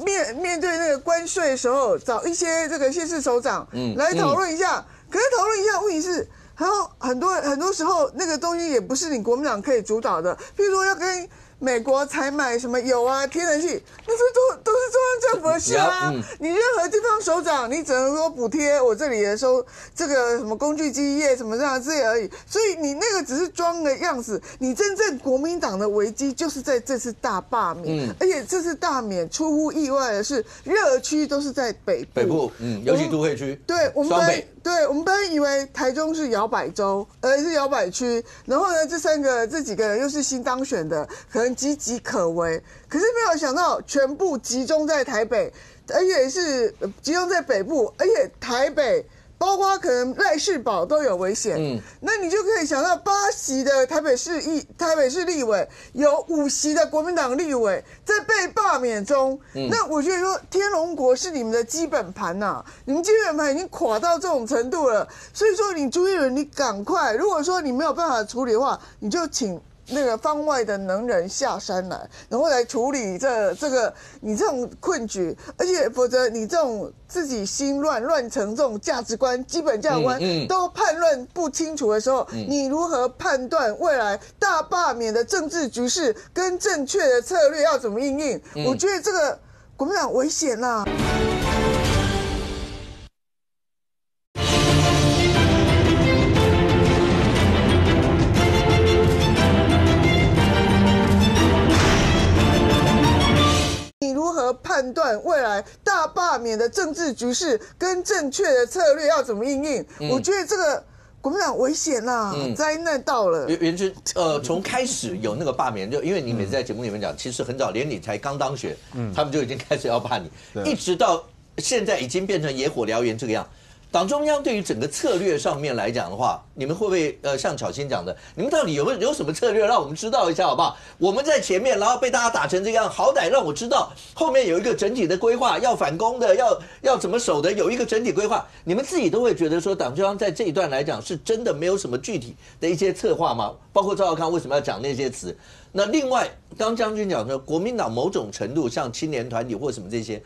面对那个关税的时候，找一些这个县市首长来讨论一下。可是讨论一下，问题是还有很多时候那个东西也不是你国民党可以主导的。譬如说要跟美国采买什么油啊、天然气，那是都是中央政府的事啊。你任何地方首长，你只能说补贴我这里的这个什么工具机业什么这样这些而已。所以你那个只是装个样子。你真正国民党的危机就是在这次大罢免，而且这次大免出乎意外的是，热区都是在北部，尤其都会区。对，我们本来以为台中是摇摆州，是摇摆区，然后呢，这几个人又是新当选的，可能岌岌可危。可是没有想到，全部集中在台北，而且是集中在北部，而且台北。包括可能赖士葆都有危险，那你就可以想到8席的台北市立委，有5席的国民党立委在被罢免中。那我觉得说天龙国是你们的基本盘呐，你们基本盘已经垮到这种程度了，所以说你朱立伦，你赶快，如果说你没有办法处理的话，你就请那个方外的能人下山来，然后来处理这个你这种困局，而且否则你这种自己心乱成这种价值观、基本价值观都判断不清楚的时候，你如何判断未来大罢免的政治局势跟正确的策略要怎么应应？我觉得这个国民党危险啦。判断未来大罢免的政治局势跟正确的策略要怎么应应？我觉得这个国民党危险啦，灾难到了。元之，从开始有那个罢免，就因为你每次在节目里面讲，其实很早，连你才刚当选，他们就已经开始要罢你，一直到现在已经变成野火燎原这个样。党中央对于整个策略上面来讲的话，你们会不会像巧芯讲的，你们到底有什么策略，让我们知道一下好不好？我们在前面，然后被大家打成这样，好歹让我知道后面有一个整体的规划，要反攻的，要怎么守的，有一个整体规划。你们自己都会觉得说，党中央在这一段来讲，是真的没有什么具体的一些策划吗？包括赵少康为什么要讲那些词？那另外，刚将军讲说，国民党某种程度像青年团体或什么这些。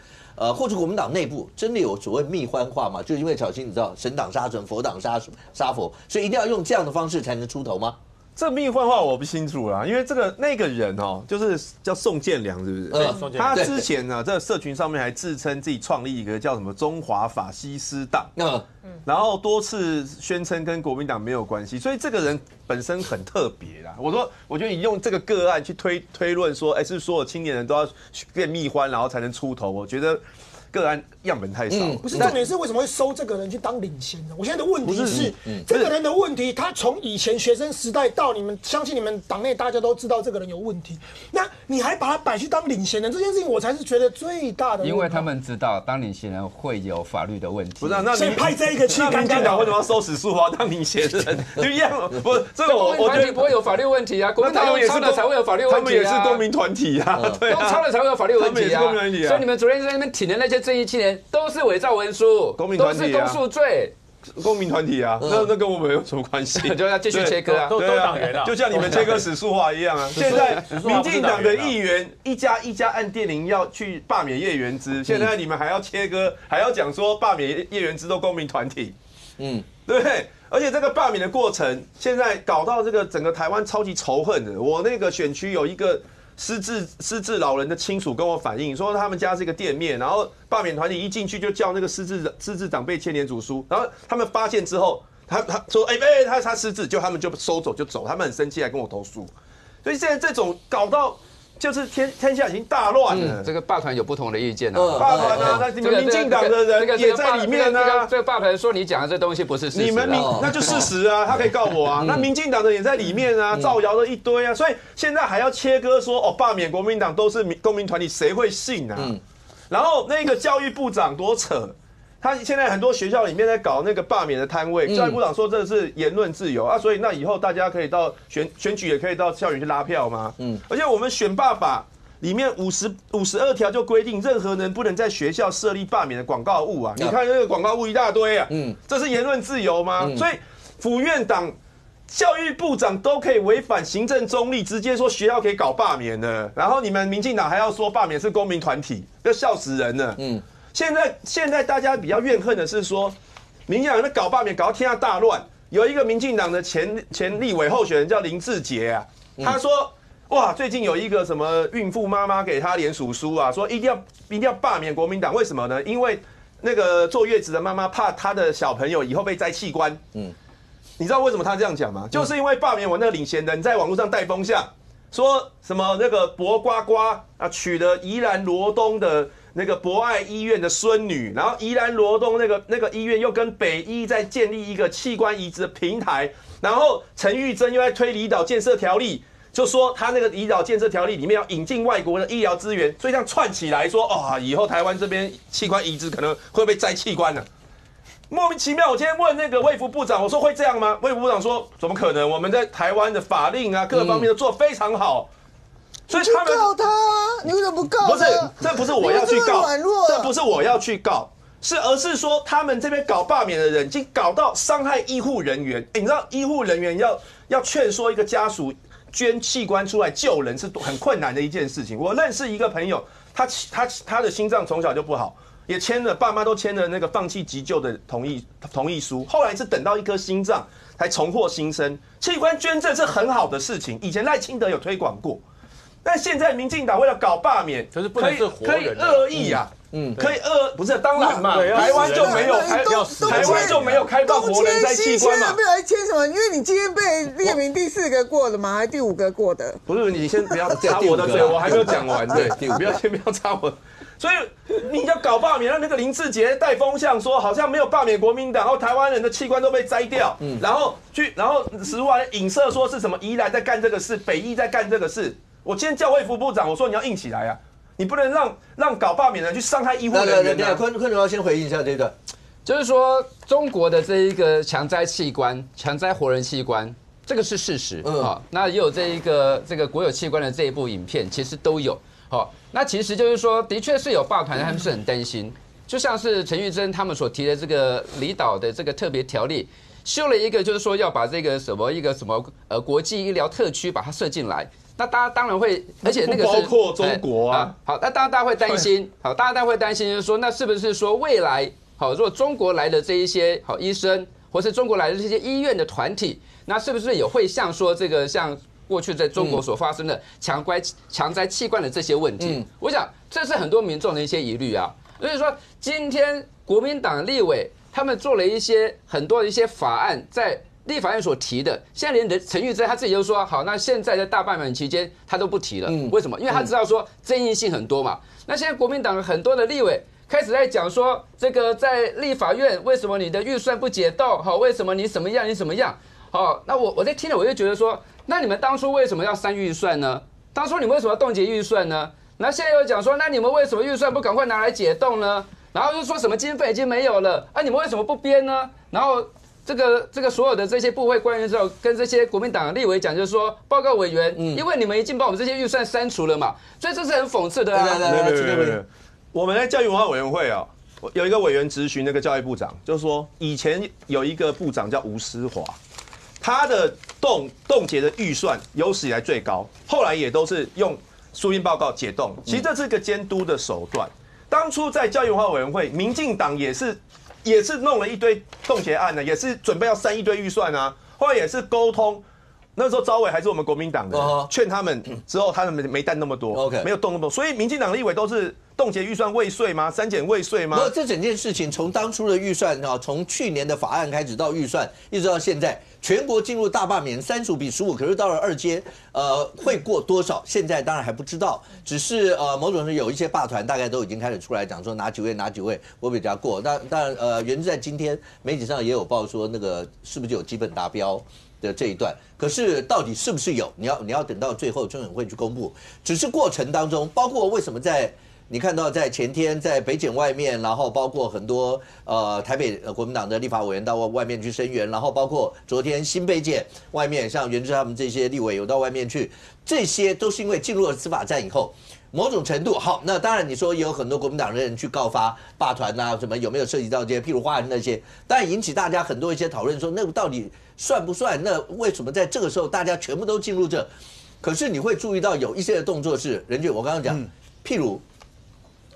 或者国民党内部真的有所谓蜜獾化吗？就因为巧芯你知道神党杀神，佛党杀佛，所以一定要用这样的方式才能出头吗？这蜜獾化我不清楚啦，因为那个人哦，就是叫宋建良，是不是？宋建良。他之前呢，在社群上面还自称自己创立一个叫什么中华法西斯党，然后多次宣称跟国民党没有关系，所以这个人本身很特别啦。我觉得你用这个个案去推论说，是所有青年人都要变蜜獾，然后才能出头，我觉得。个案样本太少，不是重点是为什么会收这个人去当领衔的？我现在的问题是，这个人的问题，他从以前学生时代到你们，相信你们党内大家都知道这个人有问题，那你还把他摆去当领衔人，这件事情我才是觉得最大的问题。因为他们知道当领衔人会有法律的问题。不是，那你派这一个去，民进党为什么要收史书华当领衔人？就一样，不，这个我觉得不会有法律问题啊，国民党用抄了才会有法律问题啊，他们也是公民团体啊，对啊，用抄了才会有法律问题啊，所以你们昨天在那边挺的那些正义青年都是伪造文书，都是公诉罪。公民团体啊，那跟我们有什么关系？就要继续切割啊，都党员啊，就像你们切割史书华一样啊。现在民进党的议员一家按电铃要去罢免叶元之，现在你们还要切割，还要讲说罢免叶元之都公民团体，对不对？而且这个罢免的过程，现在搞到这个整个台湾超级仇恨的。我那个选区有一个失智老人的亲属跟我反映说，他们家是一个店面，然后罢免团体一进去就叫那个失智长辈签联署书，然后他们发现之后，他说他失智，就他们就收走就走，他们很生气来跟我投诉，所以现在这种搞到。就是天下已经大乱了。这个罢团有不同的意见啊。罢团啊，那你们民进党的人也在里面啊。这个罢团说你讲的这东西不是事实，你们那就事实啊，他可以告我啊。那民进党的也在里面啊，造谣的一堆啊。所以现在还要切割说罢免国民党都是公民团体，谁会信啊？然后那个教育部长多扯。他现在很多学校里面在搞那个罢免的摊位，教育部长说这是言论自由啊，所以那以后大家可以到选举也可以到校园去拉票吗？而且我们选罢法里面52条就规定，任何人不能在学校设立罢免的广告物啊！你看那个广告物一大堆啊，这是言论自由吗？所以府院党、教育部长都可以违反行政中立，直接说学校可以搞罢免的，然后你们民进党还要说罢免是公民团体，要笑死人了。现在大家比较怨恨的是说，民进党在搞罢免，搞到天下大乱。有一个民进党的前立委候选人叫林志杰啊，他说哇，最近有一个什么孕妇妈妈给他联署书啊，说一定要罢免国民党，为什么呢？因为那个坐月子的妈妈怕她的小朋友以后被摘器官。你知道为什么他这样讲吗？就是因为罢免我那个领衔人在网络上带风向，说什么那个博呱呱啊娶了宜兰罗东的那个博爱医院的孙女，然后宜兰罗东那个医院又跟北医在建立一个器官移植的平台，然后陈玉珍又在推离岛建设条例。就说他那个离岛建设条例里面要引进外国的医疗资源，所以这样串起来说，哦，以后台湾这边器官移植可能会被摘器官了，莫名其妙。我今天问那个卫福部长，我说会这样吗？卫福部长说怎么可能？我们在台湾的法令啊各方面都做得非常好，所以他们告他啊，你为什么不告？不是，这不是我要去告，这不是我要去告，而是说他们这边搞罢免的人已经搞到伤害医护人员。你知道医护人员要劝说一个家属捐器官出来救人是很困难的一件事情。我认识一个朋友，他的心脏从小就不好，也爸妈都签了那个放弃急救的同意书，后来是等到一颗心脏才重获新生。器官捐赠是很好的事情，以前赖清德有推广过，但现在民进党为了搞罢免，可是不能是活人，可以恶意啊。可以不是当然嘛，台湾就没有开放活人摘器官嘛？没有来签什么？因为你今天被列名第4个过的嘛，还是第5个过的？不是，你先不要插我的嘴，我还没有讲完。对，不要插我。所以你要搞罢免，让那个林志杰带风向说，好像没有罢免国民党，然后台湾人的器官都被摘掉，然后实话影射说是什么宜兰在干这个事，北医在干这个事。我今天叫卫福部长，我说你要硬起来啊！你不能让搞罢免的人去伤害医护人员啊！坤总要先回应一下这段，就是说中国的这一个强摘器官、强摘活人器官，这个是事实啊。那也有这个国有器官的这一部影片，其实都有。好，那其实就是说，的确是有罢团，他们是很担心，就像是陈玉珍他们所提的这个离岛的这个特别条例，修了一个，就是说要把这个什么国际医疗特区把它设进来。那大家当然会，而且那个是包括中国啊。好，那大家会担心，大家会担心，就是说，那是不是说未来，如果中国来的这一些医生，或是中国来的这些医院的团体，那是不是也会像过去在中国所发生的强摘器官的这些问题？我想这是很多民众的一些疑虑啊。所以说，今天国民党立委他们做了很多的一些法案在立法院所提的，现在连陈玉珍他自己就说好，那现在在大罢免期间他都不提了，为什么？因为他知道说争议性很多嘛。那现在国民党很多的立委开始在讲说，这个在立法院为什么你的预算不解冻？好，为什么你什么样？好，那我在听了我就觉得说，那你们当初为什么要删预算呢？当初你们为什么要冻结预算呢？那现在又讲说，那你们为什么预算不赶快拿来解冻呢？然后又说什么经费已经没有了，你们为什么不编呢？然后这个所有的这些部会官员之后，跟这些国民党的立委讲，就是说，报告委员，因为你们已经把我们这些预算删除了嘛，所以这是很讽刺的啊。对，我们在教育文化委员会啊，有一个委员质询那个教育部长，就是说以前有一个部长叫吴思华，他的冻结的预算有史以来最高，后来也都是用书面报告解冻。其实这是个监督的手段。当初在教育文化委员会，民进党也是弄了一堆冻结案呢，也是准备要删一堆预算啊。后来也是沟通，那时候招委还是我们国民党的，劝他们之后，他们没担那么多，没有动那么多，所以民进党立委都是冻结预算未遂吗？删减未遂吗？这整件事情从当初的预算从去年的法案开始到预算，一直到现在，全国进入大罢免，35比15，可是到了2阶，会过多少？现在当然还不知道，只是某种是有一些罢团大概都已经开始出来讲说哪几位我比较过。当然源自在今天媒体上也有报说那个是不是有基本达标的这一段，可是到底是不是有？你要等到最后中选会去公布。只是过程当中，包括为什么你看到在前天在北检外面，然后包括很多台北国民党的立法委员到外面去声援，然后包括昨天新北检外面，像袁志他们这些立委有到外面去，这些都是因为进入了司法战以后，某种程度好。那当然你说也有很多国民党的人去告发罢团啊，什么有没有涉及到这些，譬如花莲那些，当然引起大家很多一些讨论，说那到底算不算？那为什么在这个时候大家全部都进入这？可是你会注意到有一些的动作是，仁俊我刚刚讲，譬如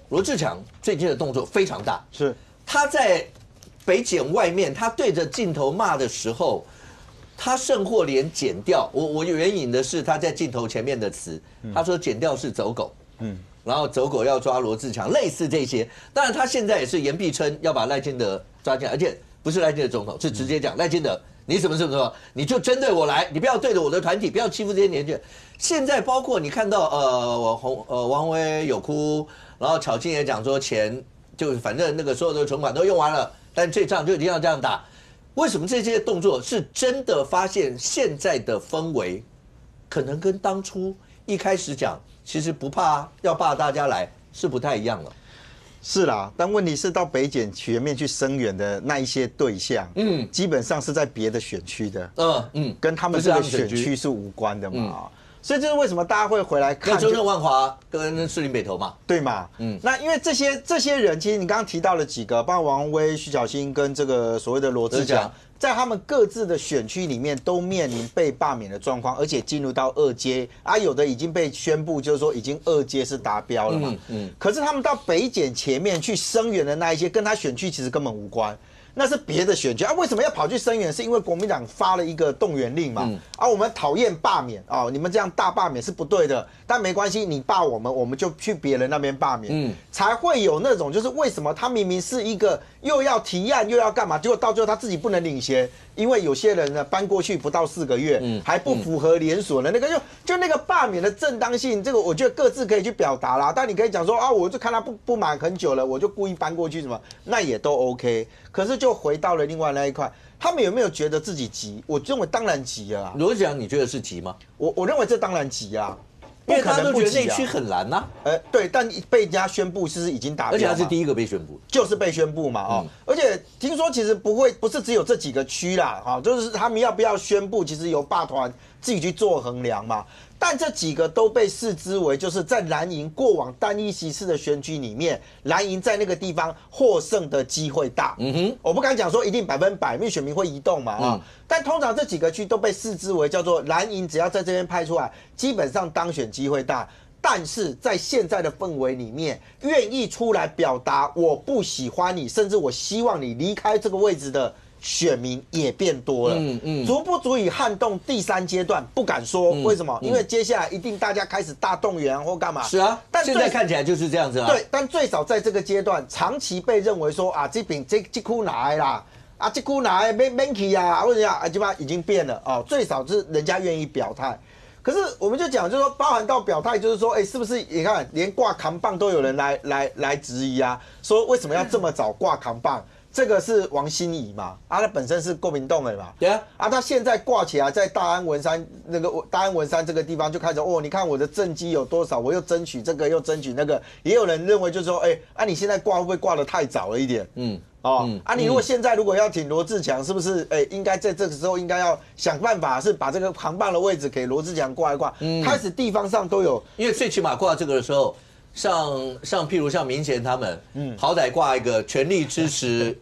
罗智强最近的动作非常大，是他在北检外面，他对着镜头骂的时候，他甚或连检调，我援引的是他在镜头前面的词，他说检调是走狗，然后走狗要抓罗志强，类似这些。当然他现在也是言必称要把赖清德抓进来，而且不是赖清德总统，是直接讲赖清德。你什么，你就针对我来，你不要对着我的团体，不要欺负这些年轻人。现在包括你看到王宏威有哭，然后巧芯也讲说钱就是反正那个所有的存款都用完了，但这仗就一定要这样打。为什么这些动作是真的发现现在的氛围可能跟当初一开始讲其实不怕要怕大家来是不太一样了？是啦，但问题是到北检全面去声援的那一些对象，基本上是在别的选区的，跟他们这个选区是无关的嘛，所以这是为什么大家会回来看，中正万华跟士林北投嘛，对嘛，那因为这些人，其实你刚刚提到了几个，包括王宏威、徐巧芯跟这个所谓的罗志强，在他们各自的选区里面都面临被罢免的状况，而且进入到2阶啊，有的已经被宣布就是说已经2阶是达标了嘛，可是他们到北检前面去声援的那一些，跟他选区其实根本无关。那是别的选区啊，为什么要跑去声援？是因为国民党发了一个动员令嘛，我们讨厌罢免哦，你们这样大罢免是不对的，但没关系，你罢我们就去别人那边罢免，才会有那种就是为什么他明明是一个又要提案又要干嘛，结果到最后他自己不能领衔，因为有些人呢搬过去不到4个月，还不符合连锁的那个就那个罢免的正当性，这个我觉得各自可以去表达啦，但你可以讲说啊，我就看他不满很久了，我就故意搬过去什么，那也都 OK， 可是就回到了另外那一块，他们有没有觉得自己急？我认为当然急啊。罗志祥，你觉得是急吗？我认为这当然急啊，因为他都觉得那区很蓝呐。对，但被人家宣布是已经达标，而且他是第一个被宣布，就是被宣布嘛，而且听说其实不是只有这几个区啦，就是他们要不要宣布，其实由罢团自己去做衡量嘛。但这几个都被视之为就是在蓝营过往单一席次的选举里面，蓝营在那个地方获胜的机会大。我不敢讲说一定100%，因为选民会移动嘛但通常这几个区都被视之为叫做蓝营只要在这边派出来，基本上当选机会大。但是在现在的氛围里面，愿意出来表达我不喜欢你，甚至我希望你离开这个位置的选民也变多了，足不足以撼动第3阶段？不敢说，为什么？因为接下来一定大家开始大动员或干嘛？是啊，但现在看起来就是这样子啊。对，但最少在这个阶段，长期被认为说啊，这窟哪来啦？啊，这窟哪来免去啊？或者讲啊，基本上已经变了哦，最少是人家愿意表态。可是我们就讲，就是说，包含到表态，就是说，是不是你看，连挂扛棒都有人来质疑啊？说为什么要这么早挂扛棒？这个是王心怡嘛，他本身是国民党的嘛，对啊，他现在挂起来在大安文山这个地方就开始你看我的政绩有多少，我又争取这个又争取那个，也有人认为就是说，你现在挂会不会挂得太早了一点？你如果现在要挺罗志强，是不是应该在这个时候应该要想办法是把这个扛棒的位置给罗志强挂一挂，开始地方上都有，因为最起码挂这个的时候。譬如像民贤他们，好歹挂一个全力支持，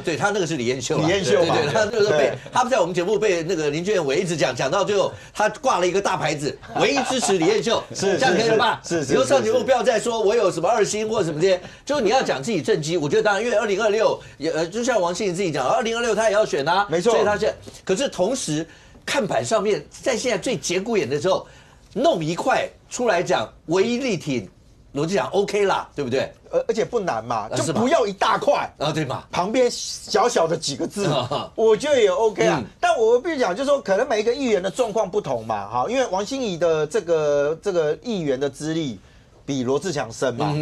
对他那个是李彦秀，李彦秀嘛，对，他就是他们在我们节目被那个林俊彦伟一直讲到最后，他挂了一个大牌子，唯一支持李彦秀，是这样可以了吧？是，以后上节目不要再说我有什么2星或什么这些，就是你要讲自己政绩，我觉得当然，因为2026也就像王心怡自己讲，2026他也要选啊，没错，所以他现在，可是同时看板上面，在现在最节骨眼的时候，弄一块出来讲，唯一力挺。罗志祥 OK 啦，对不对？而且不难嘛，就不要一大块对嘛？旁边小小的几个字，我觉得也 OK 啊。但我必须讲，就是说，可能每一个议员的状况不同嘛，因为王心怡的这个议员的资历比罗志祥深嘛，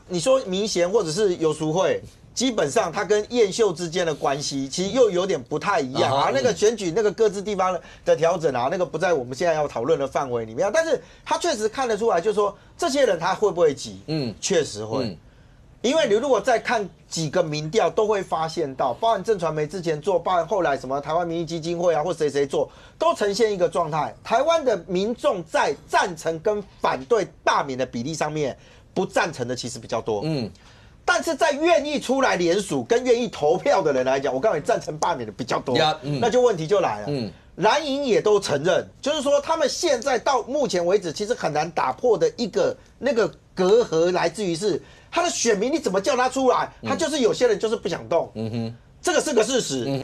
你说民贤或者是游淑慧。基本上他跟彦秀之间的关系其实又有点不太一样那个选举那个各自地方的调整那个不在我们现在要讨论的范围里面但是他确实看得出来，就是说这些人他会不会急？确实会，因为你如果再看几个民调，都会发现到，包含正传媒之前做，包含后来什么台湾民意基金会或谁做，都呈现一个状态：台湾的民众在赞成跟反对罢免的比例上面，不赞成的其实比较多。但是在愿意出来联署跟愿意投票的人来讲，我告诉你，赞成罢免的比较多，那就问题就来了。蓝营也都承认，就是说他们现在到目前为止，其实很难打破的一个那个隔阂，来自于是他的选民，你怎么叫他出来？他就是有些人就是不想动，这个是个事实。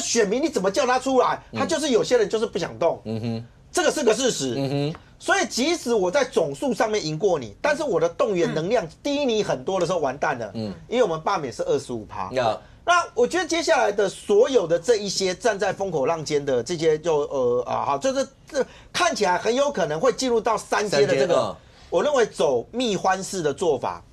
选民你怎么叫他出来？他就是有些人就是不想动。这个是个事实。所以即使我在总数上面赢过你，但是我的动员能量低你很多的时候完蛋了。因为我们罢免是25%。那我觉得接下来的所有的这一些站在风口浪尖的这些好，就是这看起来很有可能会进入到3阶的这个，我认为走蜜獾式的做法，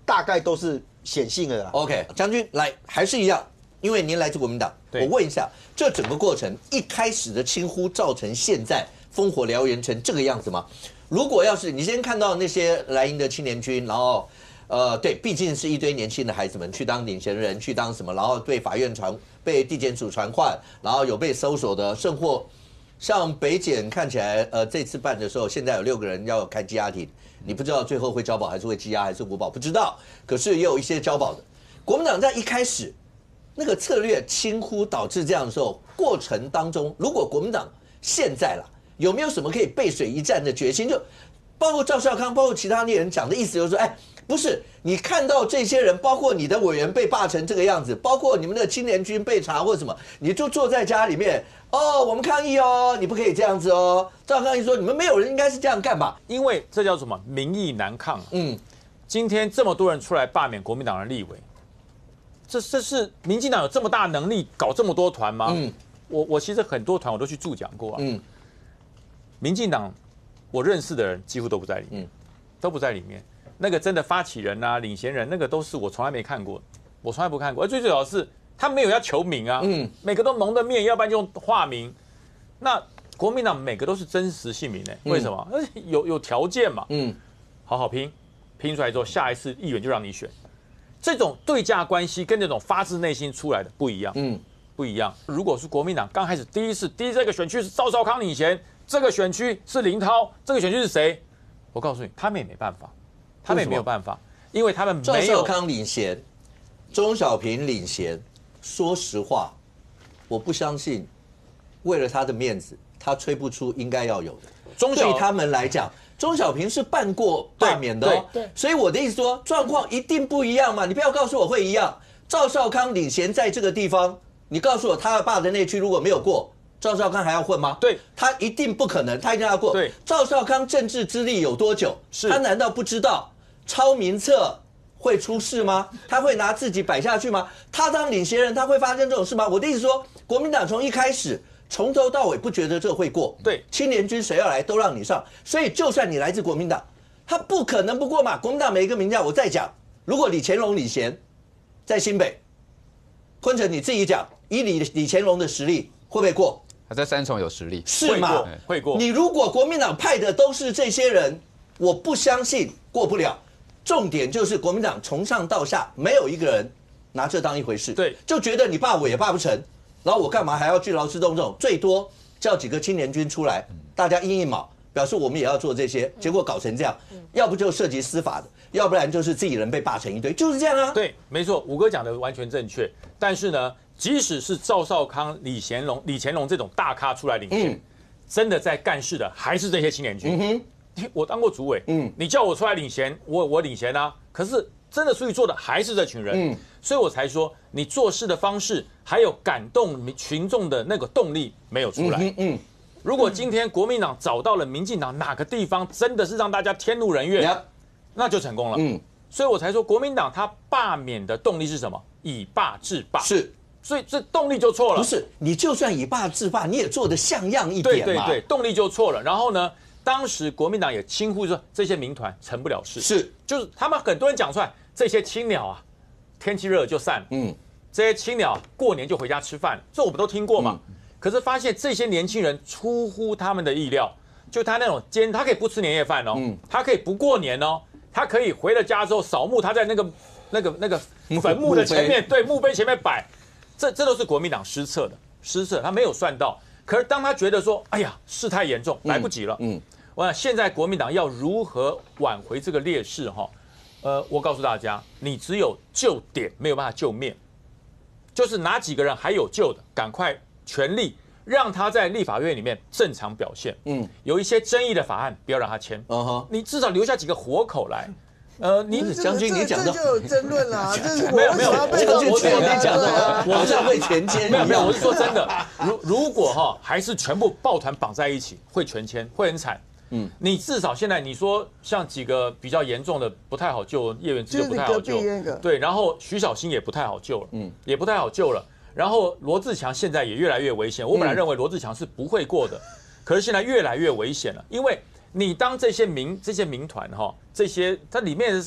大概都是显性的啦。OK， 将军来还是一样，因为您来自国民党，我问一下，这整个过程一开始的轻忽造成现在烽火燎原成这个样子吗？如果要是你先看到那些蓝营的青年军，然后对，毕竟是一堆年轻的孩子们去当领衔人，去当什么，然后被法院被地检署传唤，然后有被搜索的，甚或像北检看起来，这次办的时候，现在有6个人要开羁押庭，你不知道最后会交保还是会羁押还是无保，不知道。可是也有一些交保的。国民党在一开始那个策略轻忽导致这样的时候，过程当中，如果国民党现在啦，有没有什么可以背水一战的决心？就包括赵少康，包括其他那些人讲的意思，就是说，哎，不是你看到这些人，包括你的委员被罢成这个样子，包括你们的青年军被查或什么，你就坐在家里面，我们抗议哦，你不可以这样子哦。赵少康一说，你们没有人应该是这样干吧？因为这叫什么？民意难抗。今天这么多人出来罢免国民党的立委，这是民进党有这么大能力搞这么多团吗？我其实很多团我都去助讲过啊。民进党我认识的人几乎都不在里面，都不在里面。那个真的发起人啊、领衔人，那个都是我从来没看过，我从来不看过。而最主要是他没有要求名啊，每个都蒙着面，要不然就用化名。那国民党每个都是真实姓名为什么？有条件嘛，好好拼出来之后，下一次议员就让你选。这种对价关系跟那种发自内心出来的不一样，不一样。如果是国民党刚开始第一这个选区是赵少康领衔，这个选区是林涛，这个选区是谁？我告诉你，他们也没办法，他们也没有办法，因为他们没有。赵少康领衔，钟小平领衔。说实话，我不相信，为了他的面子，他吹不出应该要有的。对他们来讲，钟小平是办过罢免的哦。对，所以我的意思说，状况一定不一样嘛，你不要告诉我会一样。赵少康领衔在这个地方，你告诉我他的罢的那区如果没有过，赵少康还要混吗？对，他一定不可能，他一定要过。对，赵少康政治资历有多久？他难道不知道抄名册会出事吗？他会拿自己摆下去吗？他当领衔人，他会发生这种事吗？我的意思说，国民党从一开始从头到尾不觉得这会过。对，青年军谁要来都让你上，所以就算你来自国民党，他不可能不过嘛。国民党每一个民调，我再讲，如果李乾隆领衔在新北，坤城你自己讲，以李乾隆的实力会不会过？他在三重有实力，是吗？会过。你如果国民党派的都是这些人，我不相信过不了。重点就是国民党从上到下没有一个人拿这当一回事，对，就觉得你罢我也罢不成，然后我干嘛还要去劳师动众？最多叫几个青年军出来，大家印毛，表示我们也要做这些，结果搞成这样，要不就涉及司法的，要不然就是自己人被罢成一堆，就是这样啊。对，没错，五哥讲的完全正确。但是呢，即使是赵少康、李乾隆这种大咖出来领衔，真的在干事的还是这些青年军。我当过主委，你叫我出来领衔，我领衔啊。可是真的出去做的还是这群人，所以我才说，你做事的方式还有感动群众的那个动力没有出来。如果今天国民党找到了民进党哪个地方真的是让大家天怒人怨，那就成功了。所以我才说，国民党他罢免的动力是什么？以罢制罢。是，所以这动力就错了。不是，你就算以罢制罢，你也做得像样一点嘛。对，动力就错了。然后呢？当时国民党也轻忽说这些民团成不了事，就是他们很多人讲出来，这些青鸟啊，天气热就散了，这些青鸟过年就回家吃饭，这我们都听过嘛。可是发现这些年轻人出乎他们的意料，就他那种他可以不吃年夜饭哦，他可以不过年哦，他可以回了家之后扫墓，他在那个坟墓的前面，对，墓碑前面摆，这都是国民党失策，他没有算到。可是当他觉得说，哎呀，事态严重，来不及了。我想现在国民党要如何挽回这个劣势哈？我告诉大家，你只有救点，没有办法救面。就是哪几个人还有救的，赶快全力让他在立法院里面正常表现。有一些争议的法案不要让他签。你至少留下几个活口来。你将军你讲到这就有争论了，这是没有将军前面讲的，我好像会全歼，没有，我是说真的，如果还是全部抱团绑在一起，会全歼，会很惨。你至少现在你说像几个比较严重的不太好救，叶元之就不太好救，对，然后徐小新也不太好救了，也不太好救了。然后罗志强现在也越来越危险，我本来认为罗志强是不会过的，可是现在越来越危险了，因为你当这些民团这些它里面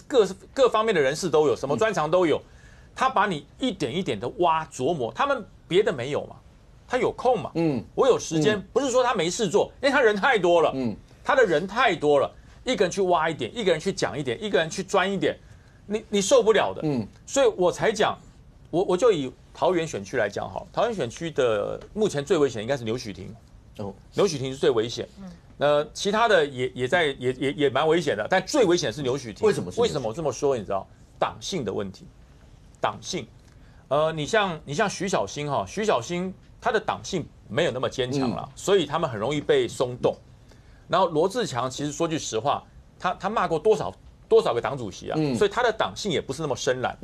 各方面的人士都有，什么专长都有，他把你一点一点的挖琢磨，他们别的没有嘛，他有空嘛，我有时间，不是说他没事做，因为他人太多了，他的人太多了，一个人去挖一点，一个人去讲一点，一个人去钻一点，你受不了的，所以我才讲，我就以桃园选区来讲好了，桃园选区的目前最危险的应该是刘许婷，刘许婷是最危险，其他的也蛮危险的，但最危险的是刘许婷。为什么我这么说？你知道党性的问题，党性，你像徐小新徐小新他的党性没有那么坚强了，所以他们很容易被松动。然后罗志强其实说句实话，他骂过多少个党主席啊，所以他的党性也不是那么深蓝。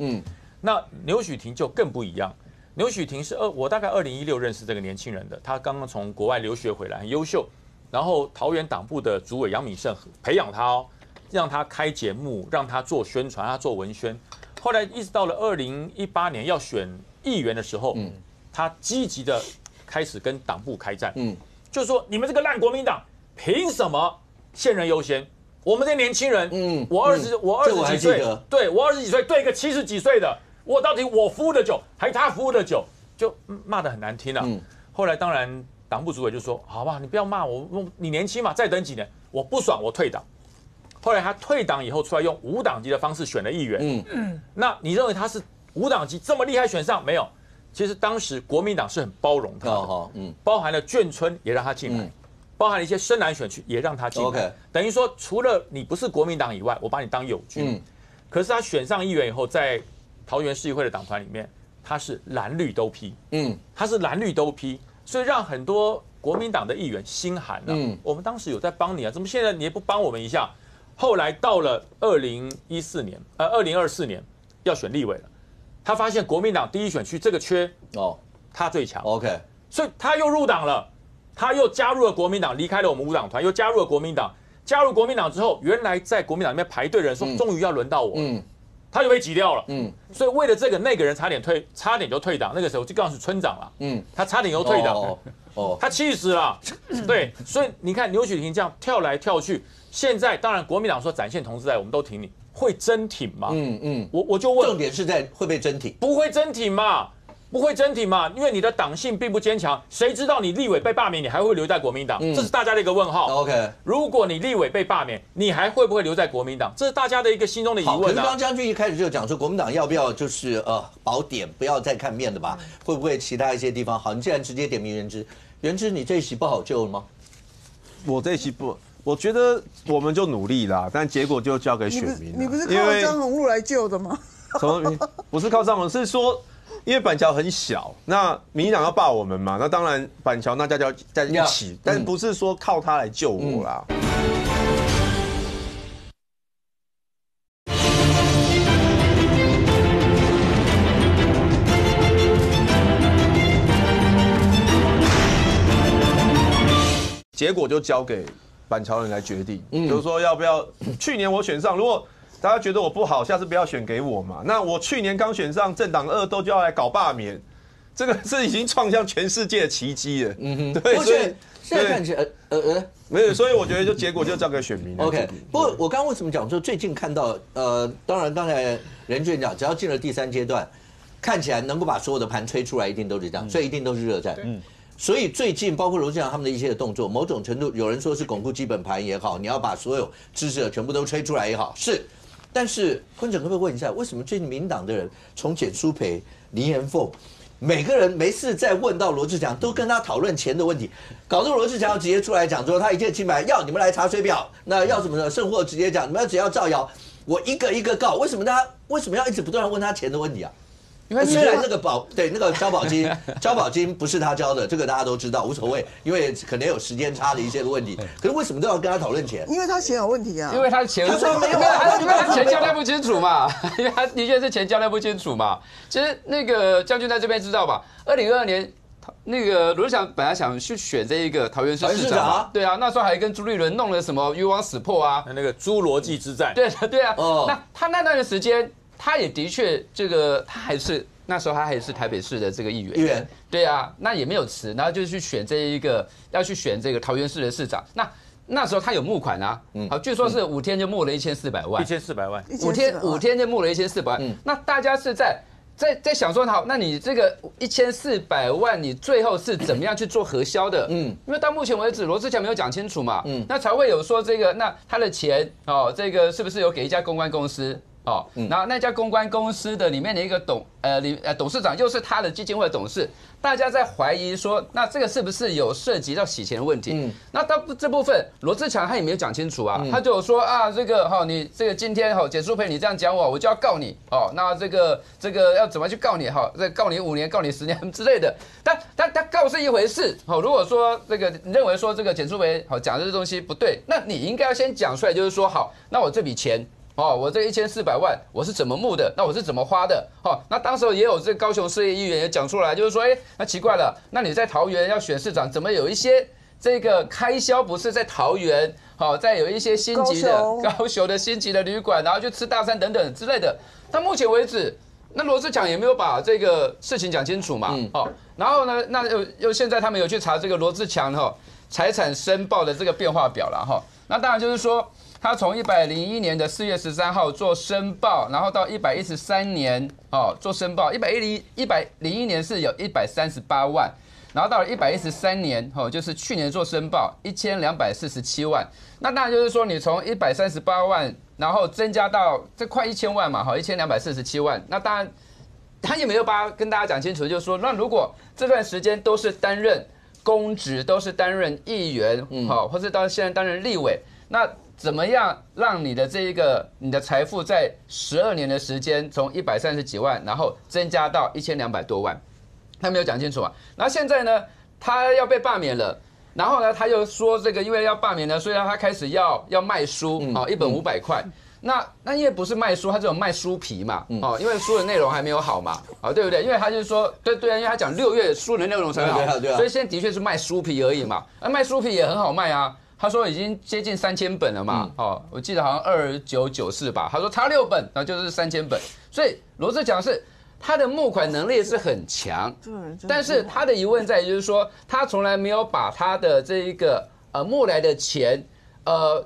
那刘许婷就更不一样。刘许婷是我大概2016认识这个年轻人的，他刚刚从国外留学回来，很优秀。然后桃园党部的主委杨敏胜培养他让他开节目，让他做宣传，让他做文宣。后来一直到了2018年要选议员的时候，他积极的开始跟党部开战，就是说你们这个烂国民党凭什么现任优先？我们这些年轻人，我二十几岁，对我20几岁对一个70几岁的，我到底我服的久还是他服的久？就骂得很难听啊。后来当然党部主委就说：“好吧，你不要骂我，你年轻嘛，再等几年，我不爽，我退党。”后来他退党以后出来用无党籍的方式选了议员。那你认为他是无党籍这么厉害选上没有？其实当时国民党是很包容他的，包含了眷村也让他进来。包含了一些深蓝选区也让他进来，等于说除了你不是国民党以外，我把你当友军。可是他选上议员以后，在桃园市议会的党团里面，他是蓝绿都批，他是蓝绿都批，所以让很多国民党的议员心寒了。我们当时有在帮你啊，怎么现在你也不帮我们一下？后来到了2024年要选立委了，他发现国民党第一选区这个缺他最强所以他又入党了。他又加入了国民党，离开了我们无党团，又加入了国民党。加入国民党之后，原来在国民党里面排队的人说，终于要轮到我，他就被挤掉了。所以为了这个，那个人差点就退党。那个时候就刚好是村长了，他差点又退党，他气死了。对，所以你看刘许婷这样跳来跳去，现在当然国民党说展现同志在，我们都挺你，会真挺吗？我就问，重点是在会被真挺，不会真挺嘛？不会真挺嘛？因为你的党性并不坚强，谁知道你立委被罢免，你还会留在国民党？这是大家的一个问号。OK， 如果你立委被罢免，你还会不会留在国民党？这是大家的一个心中的疑问。可是刚将军一开始就讲说，国民党要不要就是保点，不要再看面的吧？会不会其他一些地方好？你既然直接点名元之，你这一席不好救了吗？我这一席不。我觉得我们就努力啦，但结果就交给选民。你不是靠张宏禄来救的吗？什么？不是靠张宏，是说。因为板桥很小，那民进党要罢我们嘛，那当然板桥那大家在一起，但不是说靠他来救我啦。结果就交给板桥人来决定，就是说要不要。去年我选上，如果大家觉得我不好，下次不要选给我嘛。那我去年刚选上，政党恶斗就要来搞罢免，这个是已经创下全世界的奇迹了。对，所以现在看起来没有，所以我觉得就结果就交给选民。OK， 不过我刚刚为什么讲说最近看到当然刚才任俊讲，只要进了第3阶段，看起来能够把所有的盘吹出来，一定都是这样，所以一定都是热战。所以最近包括罗志祥他们的一些动作，某种程度有人说是巩固基本盘也好，你要把所有支持者全部都吹出来也好，是。但是坤城可不可以问一下，为什么最近民党的人从简舒培、林延凤，每个人没事再问到罗志祥，都跟他讨论钱的问题，搞得罗志祥直接出来讲说他一切清白，要你们来查水表，那要什么呢？圣货直接讲，你们只要造谣，我一个一个告。为什么要一直不断问他钱的问题啊？因为虽然那个交保金不是他交的，这个大家都知道，无所谓，因为可能有时间差的一些问题。可是为什么都要跟他讨论钱？因为他钱有问题啊。因为他钱，他说没有，因为他钱交代不清楚嘛，因为他的确是钱交代不清楚嘛。其实那个将军在这边知道吧？2022年。那个罗志祥本来想去选这一个桃园市市长嘛，对啊，那时候还跟朱立伦弄了什么鱼王死破啊，那个侏罗纪之战，对啊，那他那段时间，他也的确这个那时候他还是台北市的这个议员，对啊，那也没有辞，然后就去选要去选这个桃园市的市长，那时候他有募款啊，好，据说是5天就募了1400万，1400万，5天就募了1400万，那大家是在想说，好，那你这个1400万，你最后是怎么样去做核销的？因为到目前为止，罗志强没有讲清楚嘛，那才会有说这个，那他的钱这个是不是有给一家公关公司？然后那家公关公司的里面的一个董事长又是他的基金会董事，大家在怀疑说，那这个是不是有涉及到洗钱的问题？那到这部分，罗志强他也没有讲清楚啊，他就有说啊，这个你这个今天简舒培你这样讲我就要告你那这个要怎么去告你再告你5年，告你10年之类的。但他告是一回事如果说这个你认为说这个简舒培讲的这东西不对，那你应该要先讲出来，就是说好，那我这笔钱。我这1400万我是怎么募的？那我是怎么花的？那当时也有这个高雄市议员也讲出来，就是说，那奇怪了，那你在桃园要选市长，怎么有一些这个开销不是在桃园？再有一些星级的高雄的星级的旅馆，然后去吃大餐等等之类的。到目前为止，那罗志强也没有把这个事情讲清楚嘛。然后呢，那又现在他们有去查这个罗志强财产申报的这个变化表了那当然就是说。他从101年的4月13号做申报，然后到113年做申报，101年是有138万，然后到了113年就是去年做申报1247万，那当然就是说你从138万，然后增加到这快1000万嘛，1247万，那当然他也没有跟大家讲清楚，就是说那如果这段时间都是担任公职，都是担任议员或者到现在担任立委，那怎么样让你的你的财富在12年的时间从130几万，然后增加到1200多万？他没有讲清楚啊。然后现在呢，他要被罢免了，然后呢，他又说这个因为要罢免了，所以他开始要卖书1本500块。那因为不是卖书，他只有卖书皮嘛因为书的内容还没有好嘛对不对？因为他就是说对啊，因为他讲6月书的内容才好，所以现在的确是卖书皮而已嘛。卖书皮也很好卖啊。他说已经接近3000本了嘛，我记得好像2994吧。他说差6本，那就是3000本。所以罗志强是他的募款能力是很强，但是他的疑问在于就是说，他从来没有把他的这一个募来的钱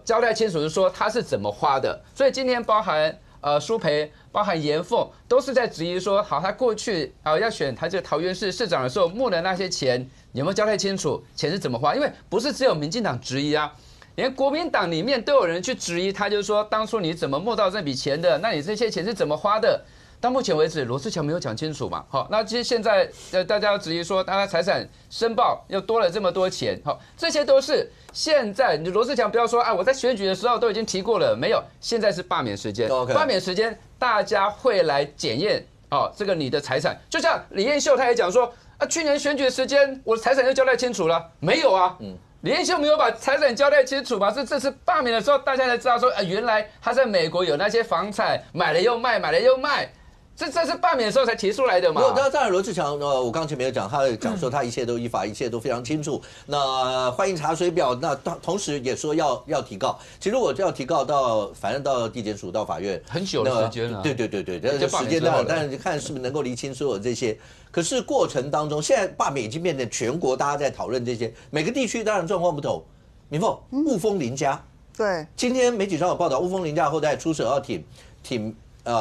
交代清楚，就是说他是怎么花的。所以今天包含舒培，包含严凤，都是在质疑说，好，他过去要选他这个桃园市市长的时候募的那些钱。有没有交代清楚钱是怎么花？因为不是只有民进党质疑啊，连国民党里面都有人去质疑他，就是说当初你怎么募到这笔钱的？那你这些钱是怎么花的？到目前为止，罗志强没有讲清楚嘛。那其实现在大家要质疑说，他财产申报又多了这么多钱，这些都是现在你罗志强不要说我在选举的时候都已经提过了，没有，现在是罢免时间，罢免时间大家会来检验这个你的财产，就像李彦秀他也讲说。去年选举的时间，我的财产就交代清楚了，没有啊？李彦秀没有把财产交代清楚嘛？是这次罢免的时候，大家才知道说，原来他在美国有那些房产，买了又卖，买了又卖。这是罢免的时候才提出来的嘛？那当然，罗志强，我刚前面有讲，他讲说他一切都依法，一切都非常清楚。那欢迎查水表，那同时也说要提告。其实如果要提告反正到地检署到法院，很久的时间了。对，这个时间当然看是不是能够厘清所有这些。可是过程当中，现在罢免已经变成全国大家在讨论这些，每个地区当然状况不同。明凤，雾峰林家，对，今天媒体上有报道，雾峰林家后代出手要挺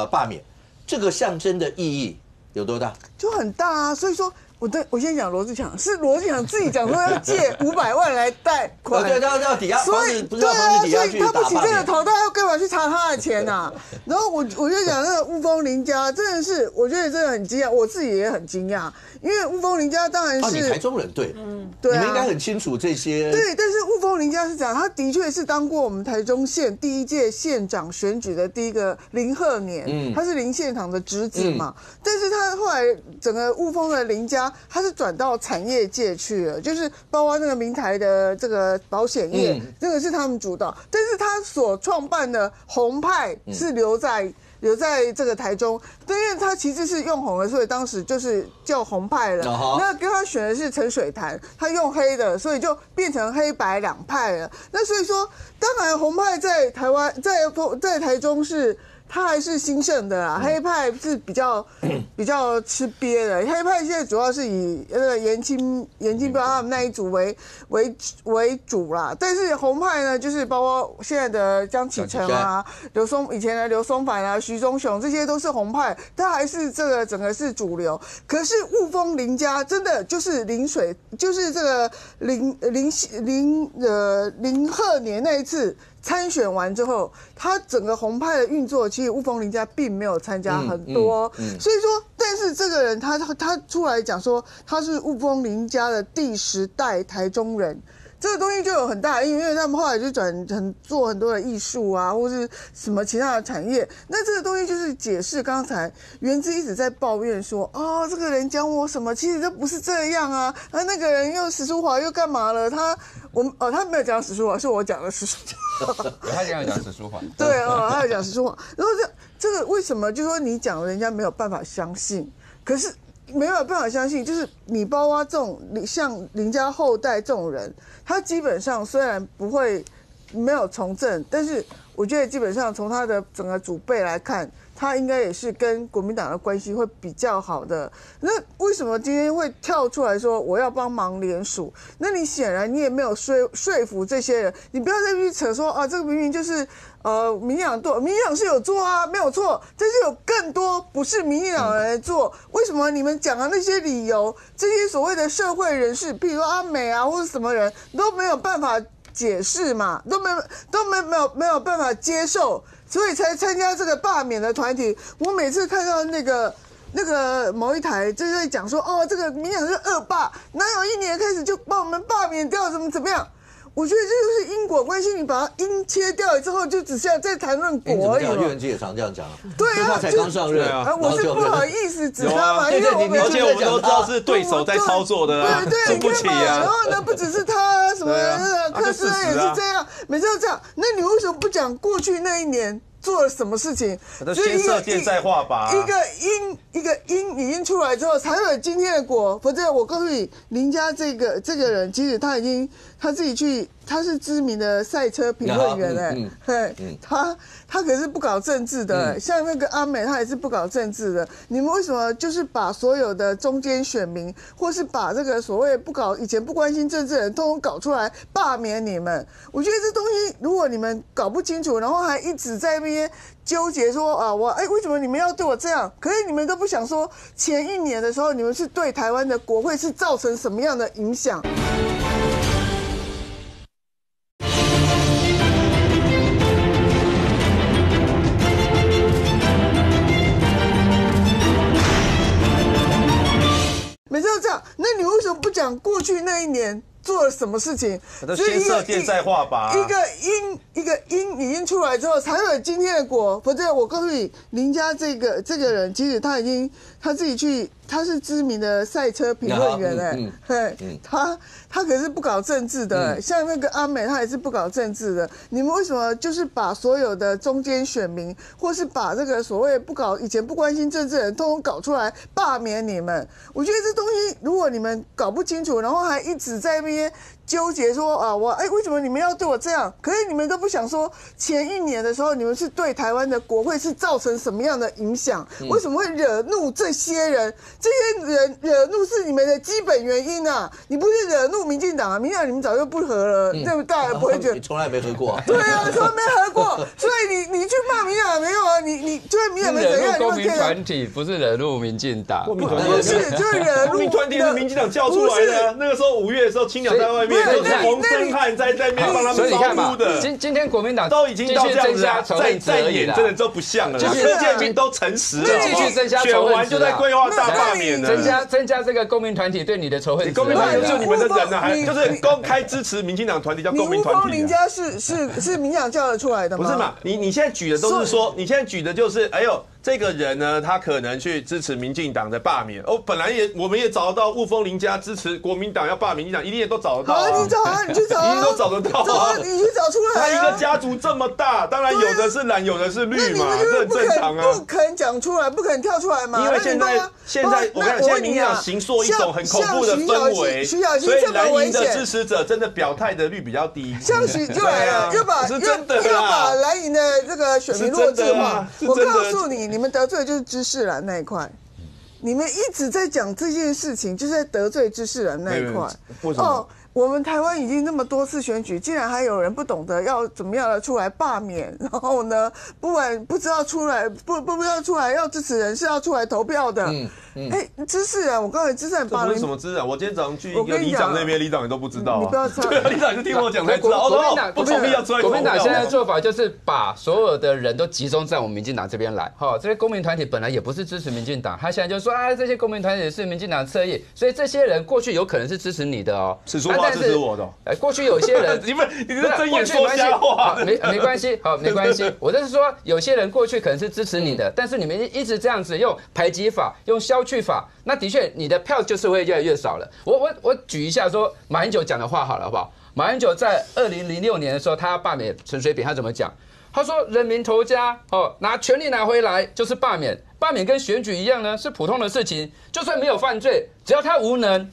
罢免。这个象征的意义有多大？就很大啊！所以说，我先讲罗志强，是罗志强自己讲说要借500万来贷款，对，要抵押，所以不是要防止抵押去打他不起这个头，头，大家干嘛去查他的钱啊？然后我就讲那个雾峰林家，真的是我觉得真的很惊讶，我自己也很惊讶，因为雾峰林家当然是你台中人对，对，你们应该很清楚这些。对，但是雾峰林家是讲，他的确是当过我们台中县第1届县长选举的第一个林鹤年，他是林县长的侄子嘛，但是他后来整个雾峰的林家，他是转到产业界去了，就是包括那个明台的这个保险业，这个是他们主导，但是他所创办的宏派是留在这个台中，因为他其实是用红的，所以当时就是叫红派了。那跟他选的是陈水潭，他用黑的，所以就变成黑白两派了。那所以说，当然红派在台湾，在台中是。他还是兴盛的啦，黑派是比较吃瘪的。黑派现在主要是以那个严清标他们那一组为主啦，但是红派呢，就是包括现在的江启臣啊、以前的刘松凡啊、徐忠雄，这些都是红派，他还是这个整个是主流。可是雾峰林家真的就是就是这个林鹤年那一次。参选完之后，他整个红派的运作，其实雾峰林家并没有参加很多，所以说，但是这个人他出来讲说他是雾峰林家的第10代台中人。这个东西就有很大的意义，因为他们后来就做很多的艺术啊，或是什么其他的产业。那这个东西就是解释刚才元之一直在抱怨说，这个人讲我什么，其实都不是这样啊。那个人又史书华又干嘛了？他没有讲史书华，是我讲的史书华。他这样讲史书华。对他有讲史书华。然后这个为什么就说你讲人家没有办法相信？可是。没有办法相信，就是你包括这种像林家后代这种人，他基本上虽然没有从政，但是我觉得基本上从他的整个祖辈来看，他应该也是跟国民党的关系会比较好的。那为什么今天会跳出来说我要帮忙联署？那你显然你也没有说服这些人，你不要再去扯说这个明明就是民进党是有做啊，没有错，但是有更多不是民进党人来做。为什么你们讲的那些理由，这些所谓的社会人士，譬如说阿美啊或者什么人都没有办法解释嘛，都没有办法接受，所以才参加这个罢免的团体。我每次看到那个某一台就在讲说，这个民进党是恶霸，哪有1年开始就把我们罢免掉，怎么样？我觉得这就是因果关系，你把它因切掉了之后，就只是要再谈论果而已。岳文基也常这样讲啊。对啊，他才刚上任啊，我是不好意思指他嘛，因为而且我们都知道是对手在操作的，对，不起啊。然后呢，不只是他，什么柯斯也是这样，每次都这样。那你为什么不讲过去那1年做了什么事情？先射箭再画靶。一个因已经出来之后，才有今天的果。否则我告诉你，林家这个人，其实他自己去，他是知名的赛车评论员他可是不搞政治的，像那个阿美，他也是不搞政治的。你们为什么就是把所有的中间选民，或是把这个所谓以前不关心政治的人，通通搞出来罢免你们？我觉得这东西，如果你们搞不清楚，然后还一直在那边纠结说为什么你们要对我这样？可是你们都不想说，前1年的时候，你们是对台湾的国会是造成什么样的影响？每次都这样，那你为什么不讲过去那1年做了什么事情？先射箭再画靶。一个因已经出来之后，才有今天的果。否则我告诉你，林家这个人，其实他自己去，他是知名的赛车评论员他可是不搞政治的，像那个阿美，他也是不搞政治的。你们为什么就是把所有的中间选民，或是把这个所谓以前不关心政治的人，通通搞出来罢免你们？我觉得这东西，如果你们搞不清楚，然后还一直在那边纠结说为什么你们要对我这样？可是你们都不想说，前1年的时候，你们是对台湾的国会是造成什么样的影响？为什么会惹怒这些人？这些人惹怒是你们的基本原因啊！你不是惹怒民进党啊？民进党你们早就不合了，对不对？大家不会觉得你从来没合过。对啊，从来没合过。所以你去骂民进党没用啊！你就是民进党惹怒公民团体，不是惹怒民进党。公民团体不是，就是惹怒公民团体是民进党叫出来的。那个时候5月的时候，青鸟在外面，就是洪申翰在那边帮他们招呼的。今天国民党都已经到这样子了，再演真的都不像了。柯建铭都诚实了，继续增加仇恨，选完就在规划大罢免了，增加这个公民团体对你的仇恨。公民团体就是你们的人呢，还就是公开支持民进党团体叫公民团体。吴林家是民进党叫得出来的吗？不是嘛？你现在举的都是说，你现在举的就是，哎呦。这个人呢，他可能去支持民进党的罢免。本来我们也找得到雾峰林家支持国民党要罢免民进党，一定也都找得到。好，你找啊，你去找啊，一定都找得到啊。你去找出来。他一个家族这么大，当然有的是蓝，有的是绿嘛，这很正常啊。不肯讲出来，不肯跳出来嘛。因为现在我看现在民进党形塑一种很恐怖的氛围，所以蓝营的支持者真的表态的率比较低。像许就来了，又把蓝营的这个选民弱智化。我告诉你。你们得罪的就是知识蓝那一块，你们一直在讲这件事情，就是在得罪知识蓝那一块。为什么？我们台湾已经那么多次选举，竟然还有人不懂得要怎么样的出来罢免，然后呢，不知道出来不知道出来要支持人是要出来投票的。知识人，我告诉你，知识人这不是什么知识人。我今天早上去一个里长那边，里长也都不知道。你不要猜，里长也是听我讲才知道。不同意要出来投票。国民党现在的做法就是把所有的人都集中在我们民进党这边来。这些公民团体本来也不是支持民进党，他现在就说这些公民团体是民进党侧翼，所以这些人过去有可能是支持你的哦。史书华支持我的。过去有些人，你是睁眼说瞎话，没关系，好，没关系。我就是说，有些人过去可能是支持你的，但是你们一直这样子用排挤法、用消去法，那的确你的票就是会越来越少了。我举一下说马英九讲的话好了，好不好？马英九在2006年的时候，他要罢免陈水扁，他怎么讲？他说：“人民头家拿权力拿回来就是罢免，罢免跟选举一样呢，是普通的事情。就算没有犯罪，只要他无能。”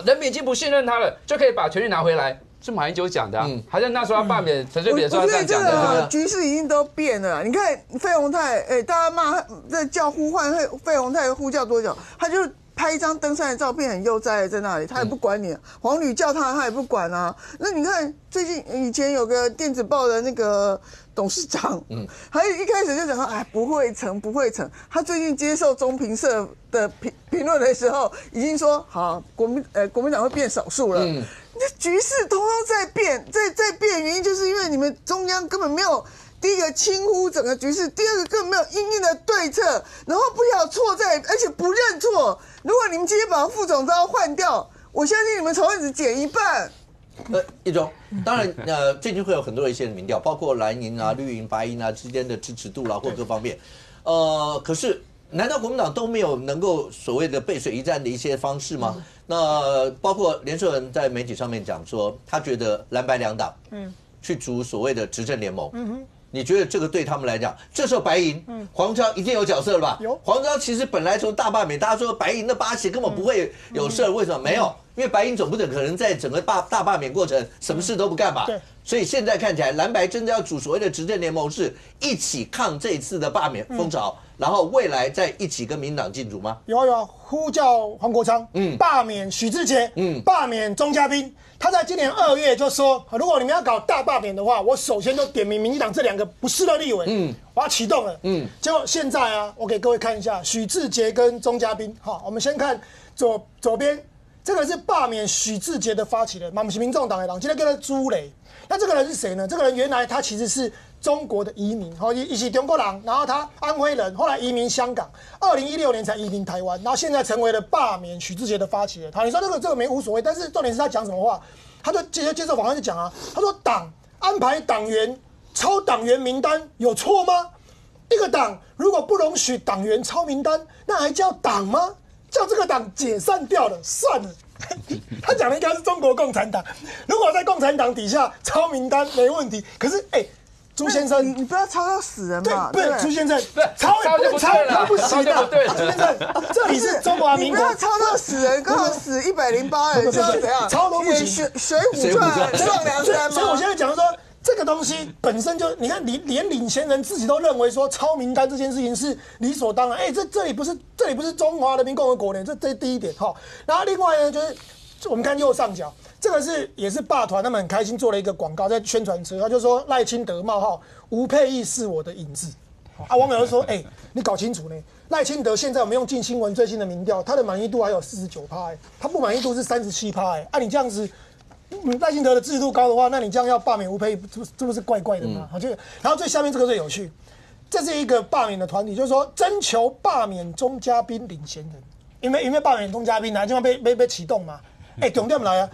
人民已经不信任他了，就可以把权力拿回来，是马英九讲的，还在那时候要罢免陈水扁的时候这样讲的。我觉得局势已经都变了。你看费鸿泰，大家骂在叫呼唤费鸿泰呼叫多久，他就拍一张登山的照片，很悠哉在那里，他也不管你。黄旅叫他也不管啊。那你看最近以前有个电子报的那个董事长，他一开始就讲说，不会成。他最近接受中评社的评论的时候，已经说好，国民党会变少数了。那局势通通在变，在变，原因就是因为你们中央根本没有。第一个轻忽整个局势，第二个根本没有因应的对策，然后不晓错在，而且不认错。如果你们今天把副总召换掉，我相信你们仇恨只减一半。一中，当然最近会有很多的一些民调，包括蓝营啊、绿营、白营啊之间的支持度啦，或各方面。可是难道国民党都没有能够所谓的背水一战的一些方式吗？那包括连胜文在媒体上面讲说，他觉得蓝白两党，去组所谓的执政联盟，你觉得这个对他们来讲，这时候白银，黄昭一定有角色了吧？有。黄昭其实本来从大罢免，大家说白银的八席根本不会有事，为什么没有？因为白银总不可能在整个大罢免过程什么事都不干吧？对。所以现在看起来，蓝白真的要组所谓的执政联盟，是一起抗这一次的罢免风潮，然后未来再一起跟民进党竞逐吗？有啊，呼叫黄国昌，罢免许智杰，罢免钟嘉宾。他在今年2月就说，如果你们要搞大罢免的话，我首先就点名民进党这2个不是的立委，我要启动了。结果现在啊，我给各位看一下许智杰跟钟嘉宾。好，我们先看左边，这个是罢免许智杰的发起人，不是民众党的人，今天叫他朱磊。那这个人是谁呢？这个人原来他其实是中国的移民，一起中国人，然后他安徽人，后来移民香港，2016年才移民台湾，然后现在成为了罢免许智杰的发起人。好，你说这个没无所谓，但是重点是他讲什么话？他就接受访问就讲啊，他说党安排党员抄党员名单有错吗？一个党如果不容许党员抄名单，那还叫党吗？叫这个党解散掉了算了。他讲的应该是中国共产党，如果在共产党底下抄名单没问题。可是朱先生，你不要抄到死人嘛！对，朱先生，抄不行的。朱先生，这里是中华民国，你不要抄到死人，刚好死108人，这样怎样？抄都不行。水浒传上梁山吗？所以我现在讲说，这个东西本身就，你看，连领先人自己都认为说抄名单这件事情是理所当然。这里不是中华人民共和国呢，这第一点哈。然后另外呢，就是我们看右上角。这个也是霸团，他们很开心做了一个广告，在宣传车，他就说赖清德冒号吴佩益是我的影子，啊，网友就说，你搞清楚呢，赖清德现在我们用镜新闻最新的民调，他的满意度还有49%，他不满意度是37%，你这样子。赖清德的支持度高的话，那你这样要罢免吴佩益，这不是怪怪的吗？然后最下面这个最有趣，这是一个罢免的团体，就是说征求罢免钟嘉宾领衔人，因为罢免钟嘉宾啊，就要被启动嘛。重点来啊！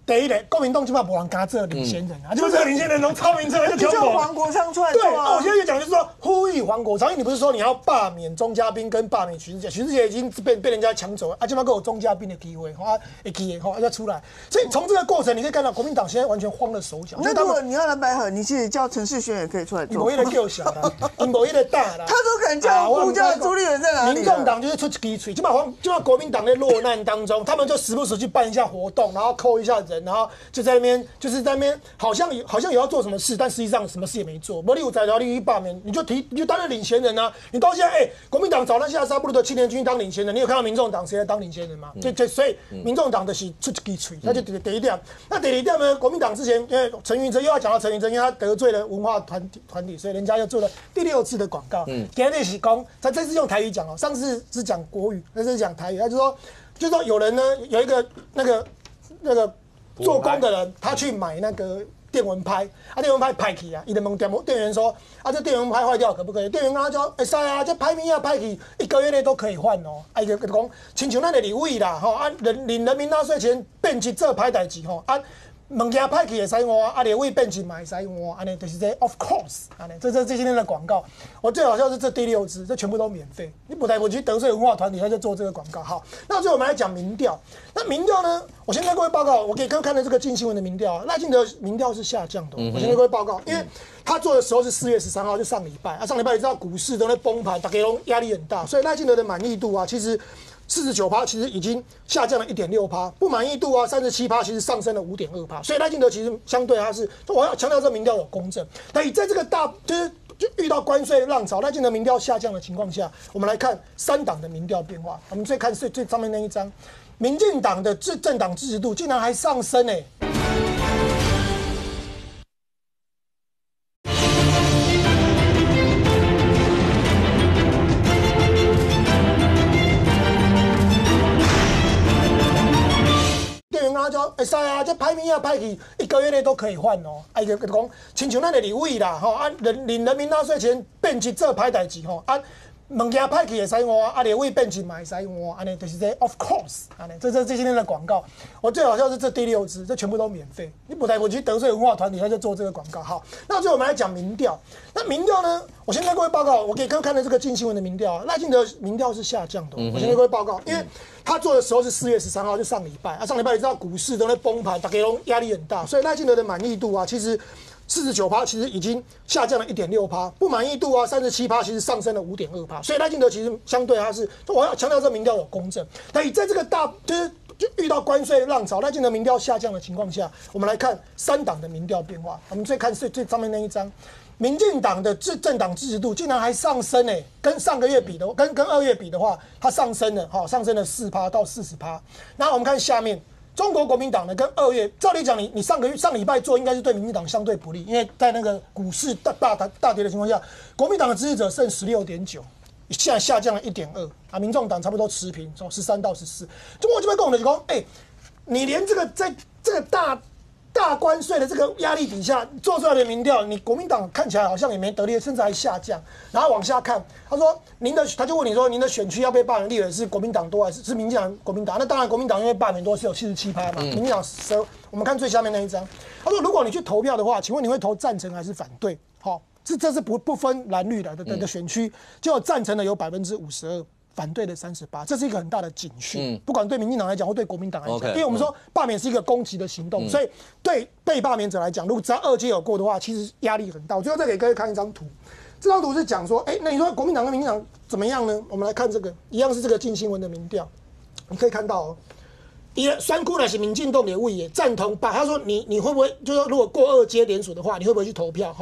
第一个，国民党基本上没人敢做领衔人啊，就是这个领衔人从超名车就叫黄国昌出来做啊。对，我现在就讲就是说呼吁黄国昌，因为你不是说你要罢免钟嘉宾跟罢免徐志杰已经被人家抢走了，基本上给我钟嘉宾的机会，会机会要出来。所以从这个过程你可以看到，国民党现在完全慌了手脚。那如果你要蓝白合，你其实叫陈世轩也可以出来做。某一个够小啦，某一个大啦，他都敢叫呼叫朱立伦在哪里？民众党就是出鸡嘴，基本上国民党在落难当中，他们就时不时去办一下活动，然后扣一下人，然后就在就是在那边好像有要做什么事，但实际上什么事也没做。你有在条例一罢免，你就担任领衔人啊！你到现在，国民党找那下沙布鲁的青年军当领衔人，你有看到民众党谁来当领衔人吗？所以民众党的是出一支嘴，他就第一点。那第二点呢？国民党之前因为陈云珍又要讲到陈云珍，因为他得罪了文化团体，所以人家又做了第6次的广告。今日是讲，他这次用台语讲哦，上次是讲国语，这次讲台语。他就说有人呢有一个那个。做工的人，他去买那个电蚊拍，电蚊拍坏去啊，伊就问店员说，这电蚊拍坏掉可不可以？店员跟他说，会使啊，这拍片坏去1个月内都可以换哦。伊就讲，亲像咱的立委啦，领人民纳税钱变去做歹代志吼，物件歹去会使换，立委变去嘛会使换，安尼就是这 of course， 安尼这今天的广告，我最好笑是这第6支，这全部都免费，你不去得罪文化团体，他就做这个广告。好，那最后我们来讲民调，那民调呢？我先跟各位报告，我给刚看的这个镜新闻的民调，赖清德民调是下降的。我先跟各位报告，因为他做的时候是4月13号，就上礼拜，上礼拜你知道股市都在崩盘，大家都压力很大，所以赖清德的满意度啊，其实49%其实已经下降了1.6%，不满意度啊37%其实上升了5.2%，所以赖清德其实相对他是，我要强调这民调有公正。但在这个就遇到关税浪潮，赖清德民调下降的情况下，我们来看3党的民调变化。我们最看最上面那一张。民进党的政党支持度竟然还上升电员跟他说，会使啊，这拍片歹去1个月内都可以换哦。伊就讲，亲像咱的立委啦，领人民纳税钱变去做歹代志吼物件歹去会使换，立委变去嘛会使换，安尼就是这 of course， 安尼这今天的广告。我最好笑是这第6支，这全部都免费，你不去得罪文化团体，他就做这个广告。好，那最后我们来讲民调。那民调呢？我先跟各位报告，我给刚看的这个镜新闻的民调，赖清德民调是下降的。我先跟各位报告，因为他做的时候是4月13号，就上礼拜，上礼拜你知道股市都在崩盘，大家都压力很大，所以赖清德的满意度啊，其实。49%其实已经下降了1.6%，不满意度啊37%其实上升了5.2%，所以赖清德其实相对他是，我要强调这民调有公正。但在这个就遇到关税浪潮，赖清德民调下降的情况下，我们来看3党的民调变化。我们最看最上面那一张，民进党的政党支持度竟然还上升跟上个月比的，跟2月比的话，它上升了上升了4%到40%。那我们看下面。中国国民党呢，跟2月，照理讲你上礼拜做应该是对民进党相对不利，因为在那个股市大跌的情况下，国民党的支持者剩16.9%，现在下降了1.2%啊，民众党差不多持平，从13到14。中国这边跟我们就讲，你连这个在这个大关税的这个压力底下做出来的民调，你国民党看起来好像也没得利，甚至还下降。然后往下看，他说他就问你说，您的选区要被罢免立委是国民党多还是民进党国民党？那当然国民党因为罢免多是有77%嘛，民进党10%。我们看最下面那一张，他说如果你去投票的话，请问你会投赞成还是反对？好，这是不分蓝绿的选区，结果赞成的有52%。反对的38%，这是一个很大的警讯。不管对民进党来讲，或对国民党来讲，因为我们说罢免是一个攻击的行动，所以对被罢免者来讲，如果只要2阶有过的话，其实压力很大。我最后再给各位看一张图，这张图是讲说，那你说国民党跟民进党怎么样呢？我们来看这个，一样是这个镜新闻的民调，你可以看到酸哭那些民进党的委员赞同他说你会不会就是说如果过2阶联署的话，你会不会去投票？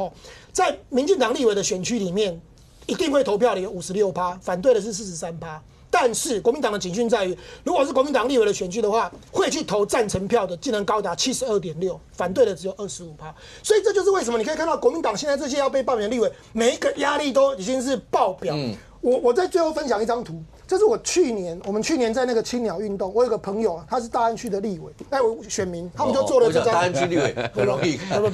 在民进党立委的选区里面。一定会投票的有56%，反对的是43%。但是国民党的警讯在于，如果是国民党立委的选区的话，会去投赞成票的竟然高达72.6%，反对的只有25%。所以这就是为什么你可以看到国民党现在这些要被罢免的立委，每一个压力都已经是爆表。我在最后分享一张图，这是我们去年在那个青鸟运动，我有个朋友他是大安区的立委，选民，他们就做了这张。大安区立委不容易看。不，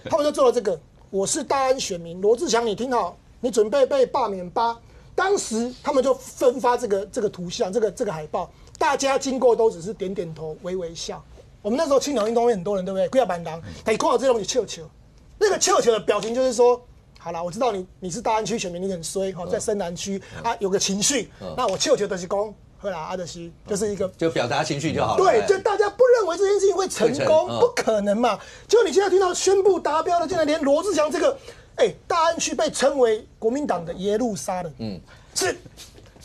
他们就做了这个。我是大安选民，罗志祥，你听好，你准备被罢免吧。当时他们就分发这个图像，这个海报，大家经过都只是点点头、微微笑。我们那时候青鸟运动会很多人，对不对？几百万人，但你看到这东西笑笑，那个笑笑的表情就是说，好啦，我知道你是大安区选民，你很衰在深南区啊，有个情绪，那我笑笑的是讲。好啦，阿德西就是一个，就表达情绪就好了。对，就大家不认为这件事情会成功，不可能嘛。结果你现在听到宣布达标的，竟然连罗志祥这个，大安区被称为国民党的耶路撒冷，是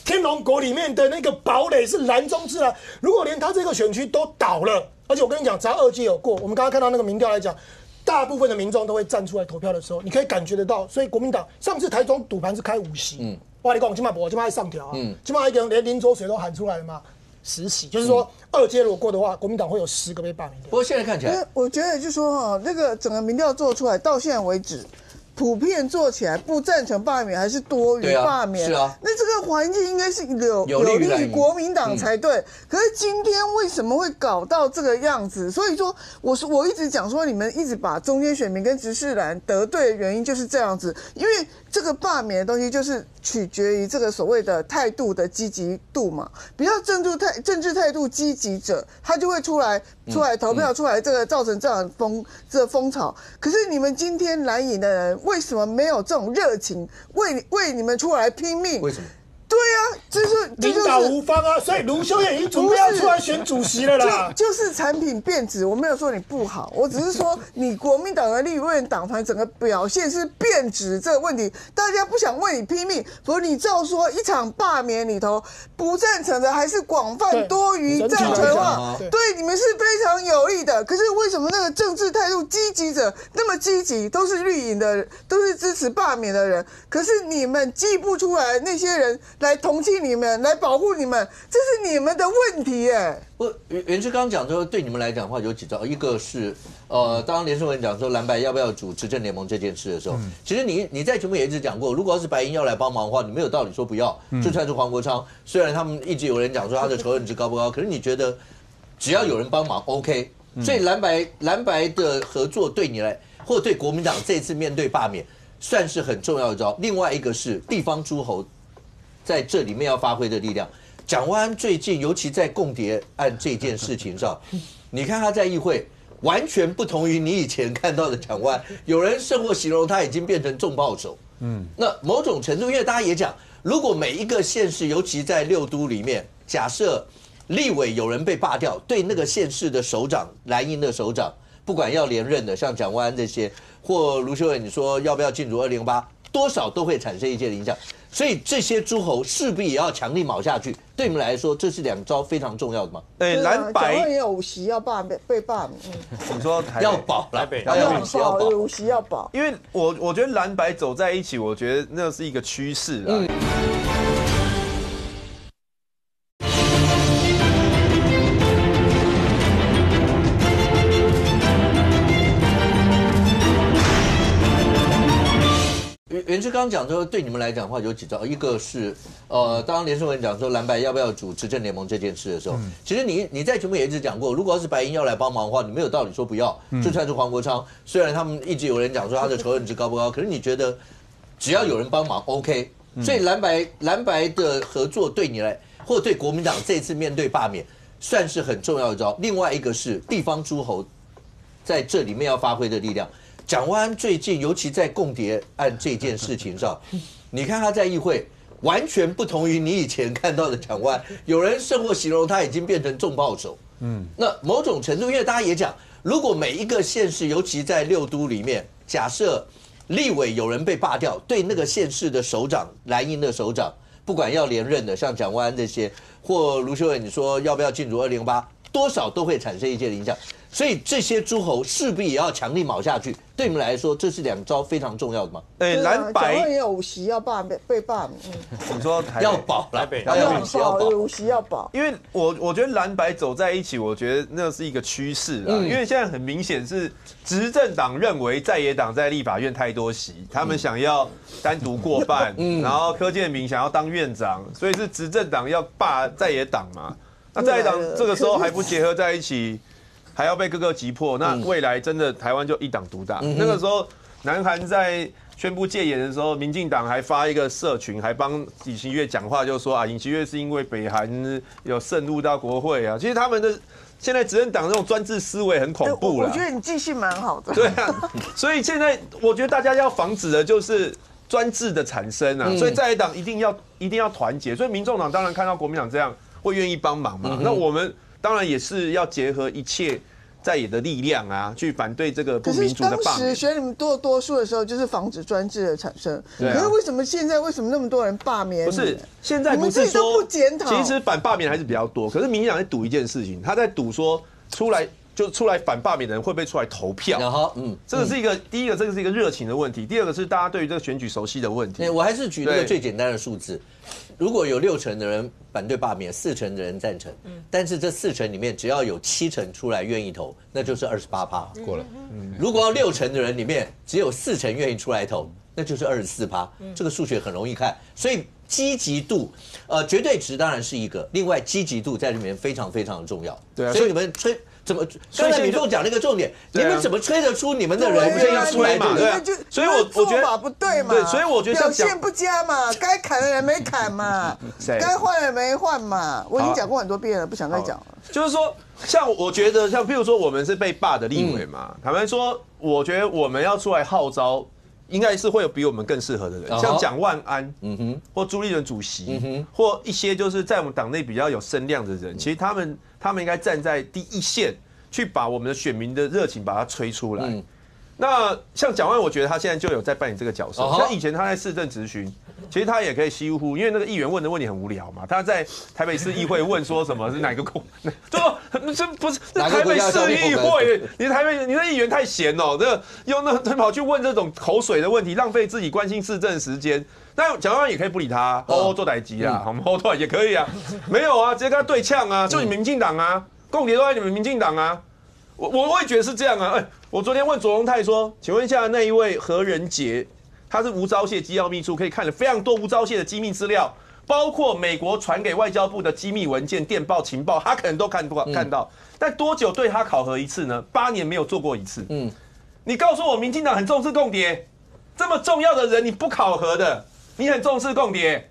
天龙国里面的那个堡垒，是蓝中之蓝。如果连他这个选区都倒了，而且我跟你讲，只要2届有过，我们刚刚看到那个民调来讲，大部分的民众都会站出来投票的时候，你可以感觉得到。所以国民党上次台中赌盘是开5席，我跟你讲，今嘛还上调啊，今嘛连林卓水都喊出来了嘛，10席，就是说2届如果过的话，国民党会有10个被罢免掉。不过现在看起来，我觉得就说那个整个民调做出来到现在为止。普遍做起来不赞成罢免还是多于罢免？是啊，那这个环境应该是有利于国民党才对。可是今天为什么会搞到这个样子？所以说，我一直讲说，你们一直把中间选民跟执事栏得罪的原因就是这样子，因为这个罢免的东西就是取决于这个所谓的态度的积极度嘛。比较政治态度积极者，他就会出来投票，出来这个造成这样的风潮。可是你们今天蓝营的人。为什么没有这种热情为你们出来拼命？为什么？对啊，就是领导无方啊，所以卢秀燕已经准备要出来选主席了啦。就是产品变质，我没有说你不好，我只是说你国民党的立院党团整个表现是变质这个问题，大家不想为你拼命。不，你照说一场罢免里头不赞成的还是广泛多于赞成的，对你们是非常有利的。可是为什么那个政治态度积极者那么积极，都是绿营的，都是支持罢免的人，可是你们记不出来那些人。来同情你们，来保护你们，这是你们的问题耶。袁志刚讲说，对你们来讲的话有几招，一个是当连胜文讲说蓝白要不要组执政联盟这件事的时候，其实你在节目也一直讲过，如果要是白营要来帮忙的话，你没有道理说不要。就算是黄国昌，虽然他们一直有人讲说他的仇恨值高不高，可是你觉得只要有人帮忙 ，OK。所以蓝白的合作对你来，或对国民党这次面对罢免，算是很重要的招。另外一个是地方诸侯。在这里面要发挥的力量，蒋万安最近，尤其在共谍案这件事情上，你看他在议会完全不同于你以前看到的蒋万安，有人甚或形容他已经变成重炮手。那某种程度，因为大家也讲，如果每一个县市，尤其在6都里面，假设立委有人被罢掉，对那个县市的首长，蓝营的首长，不管要连任的，像蒋万安这些，或卢秀燕，你说要不要进入2008，多少都会产生一些影响。所以这些诸侯势必也要强力卯下去。对你们来说，这是2招非常重要的吗？蓝白也有5席要被罢免。你说要保蓝北，要保5席要保。因为我觉得蓝白走在一起，我觉得那是一个趋势啦。袁志刚讲说，对你们来讲的话有几招，一个是当连胜文讲说蓝白要不要组执政联盟这件事的时候，其实你在节目也一直讲过，如果要是白营要来帮忙的话，你没有道理说不要。就算是黄国昌，虽然他们一直有人讲说他的仇恨值高不高，可是你觉得只要有人帮忙 ，OK。所以蓝白的合作对你来，或对国民党这次面对罢免，算是很重要的招。另外一个是地方诸侯在这里面要发挥的力量。蒋万安最近，尤其在共谍案这件事情上，你看他在议会完全不同于你以前看到的蒋万安，有人甚或形容他已经变成重炮手。那某种程度，因为大家也讲，如果每一个县市，尤其在6都里面，假设立委有人被罢掉，对那个县市的首长，蓝营的首长，不管要连任的，像蒋万安这些，或卢秀燕，你说要不要进入2008，多少都会产生一些影响。所以这些诸侯势必也要强力卯下去。对你们来说，这是2招非常重要的吗？蓝白也有5席要被罢免。你说要保台北，要保5席要保。因为我觉得蓝白走在一起，我觉得那是一个趋势啦。因为现在很明显是执政党认为在野党在立法院太多席，他们想要单独过半，然后柯建铭想要当院长，所以是执政党要罢在野党嘛。那在野党这个时候还不结合在一起，还要被各个击破，那未来真的台湾就一党独大。那个时候，南韩在宣布戒严的时候，民进党还发一个社群，还帮尹锡悦讲话，就说啊，尹锡悦是因为北韩有渗入到国会啊。其实他们的现在执政党那种专制思维很恐怖了。我觉得你记性蛮好的。对啊，所以现在我觉得大家要防止的就是专制的产生啊。所以在野党一定要团结。所以民众党当然看到国民党这样，会愿意帮忙嘛。那我们当然也是要结合一切在野的力量啊，去反对这个不民主的罢免。可是当时选你们多数的时候，就是防止专制的产生。可是为什么现在那么多人罢免？不是现在不是说，你们自己都不检讨。其实反罢免还是比较多，可是民进党在赌一件事情，他在赌说出来反罢免的人会不会出来投票？这个是第一个，这个是一个热情的问题；第二个是大家对于这个选举熟悉的问题。我还是举那个最简单的数字。如果有60%的人反对罢免，40%的人赞成，但是这40%里面只要有70%出来愿意投，那就是28%过了。如果要60%的人里面只有4%愿意出来投，那就是24%。这个数学很容易看，所以积极度，绝对值当然是一个，另外积极度在里面非常非常的重要。对啊，所以你们怎么？刚才民众讲那个重点，你们怎么吹得出你们的人愿意出来嘛？对啊，所以我觉得不对嘛，对，所以我觉得表现不佳嘛，该砍的人没砍嘛，该换的人没换嘛。我已经讲过很多遍了，不想再讲了。就是说，像我觉得，像譬如说，我们是被罢的立委嘛，坦白说，我觉得我们要出来号召。应该是会有比我们更适合的人，像蒋万安，或朱立伦主席，或一些就是在我们党内比较有声量的人，其实他们应该站在第一线，去把我们的选民的热情把它吹出来。那像蒋万安，我觉得他现在就有在扮演这个角色。像以前他在市政质询，其实他也可以稀乎，因为那个议员问的问题很无聊嘛。他在台北市议会问说什么是哪个公，就说这不是台北市议会，你的议员太闲哦，这用那跑去问这种口水的问题，浪费自己关心市政的时间。但蒋万安也可以不理他，做代机啊，好做也可以啊，没有啊，直接跟他对呛啊，就你民进党啊，共谍都在你们民进党啊。我也觉得是这样啊！我昨天问卓荣泰说，请问一下那一位何仁杰，他是吴钊燮机要秘书，可以看了非常多吴钊燮的机密资料，包括美国传给外交部的机密文件、电报、情报，他可能都看到。但多久对他考核一次呢？8年没有做过一次。你告诉我，民进党很重视共谍，这么重要的人你不考核的，你很重视共谍。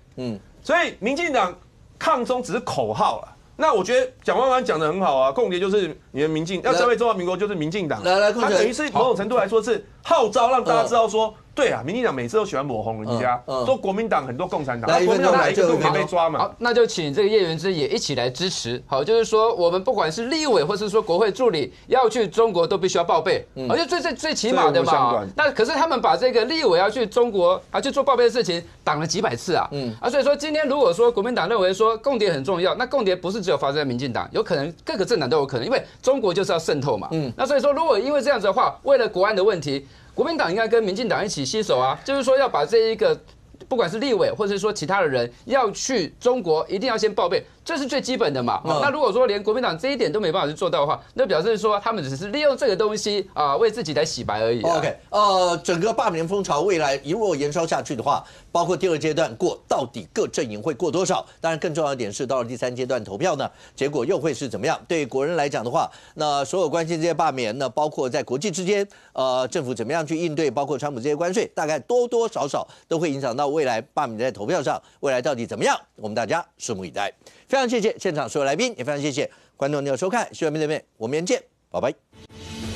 所以民进党抗中只是口号了。那我觉得蒋万安讲得很好啊，共谍就是你的民进，要消灭中华民国就是民进党，他等于是某种程度来说是号召让大家知道说，对啊，民进党每次都喜欢抹红人家，说国民党很多共产党，国民党哪一个都可以被抓嘛。好，那就请这个叶元之也一起来支持。好，就是说我们不管是立委或是说国会助理要去中国都必须要报备，而且最起码的嘛。那可是他们把这个立委要去中国去做报备的事情挡了几百次啊，所以说今天如果说国民党认为说共谍很重要，那共谍不是只有发生在民进党，有可能各个政党都有可能，因为中国就是要渗透嘛。那所以说如果因为这样子的话，为了国安的问题，国民党应该跟民进党一起携手啊，就是说要把这一个不管是立委或者是说其他的人要去中国，一定要先报备，这是最基本的嘛。那如果说连国民党这一点都没办法去做到的话，那表示说他们只是利用这个东西为自己来洗白而已。OK， 整个罢免风潮未来如果延烧下去的话，包括第2阶段过，到底各阵营会过多少？当然更重要的点是，到了第3阶段投票呢，结果又会是怎么样？对国人来讲的话，那所有关心这些罢免，那包括在国际之间，政府怎么样去应对，包括川普这些关税，大概多多少少都会影响到未来罢免在投票上，未来到底怎么样？我们大家拭目以待。非常谢谢现场所有来宾，也非常谢谢观众朋友收看，希望面对面，我们明天见，拜拜。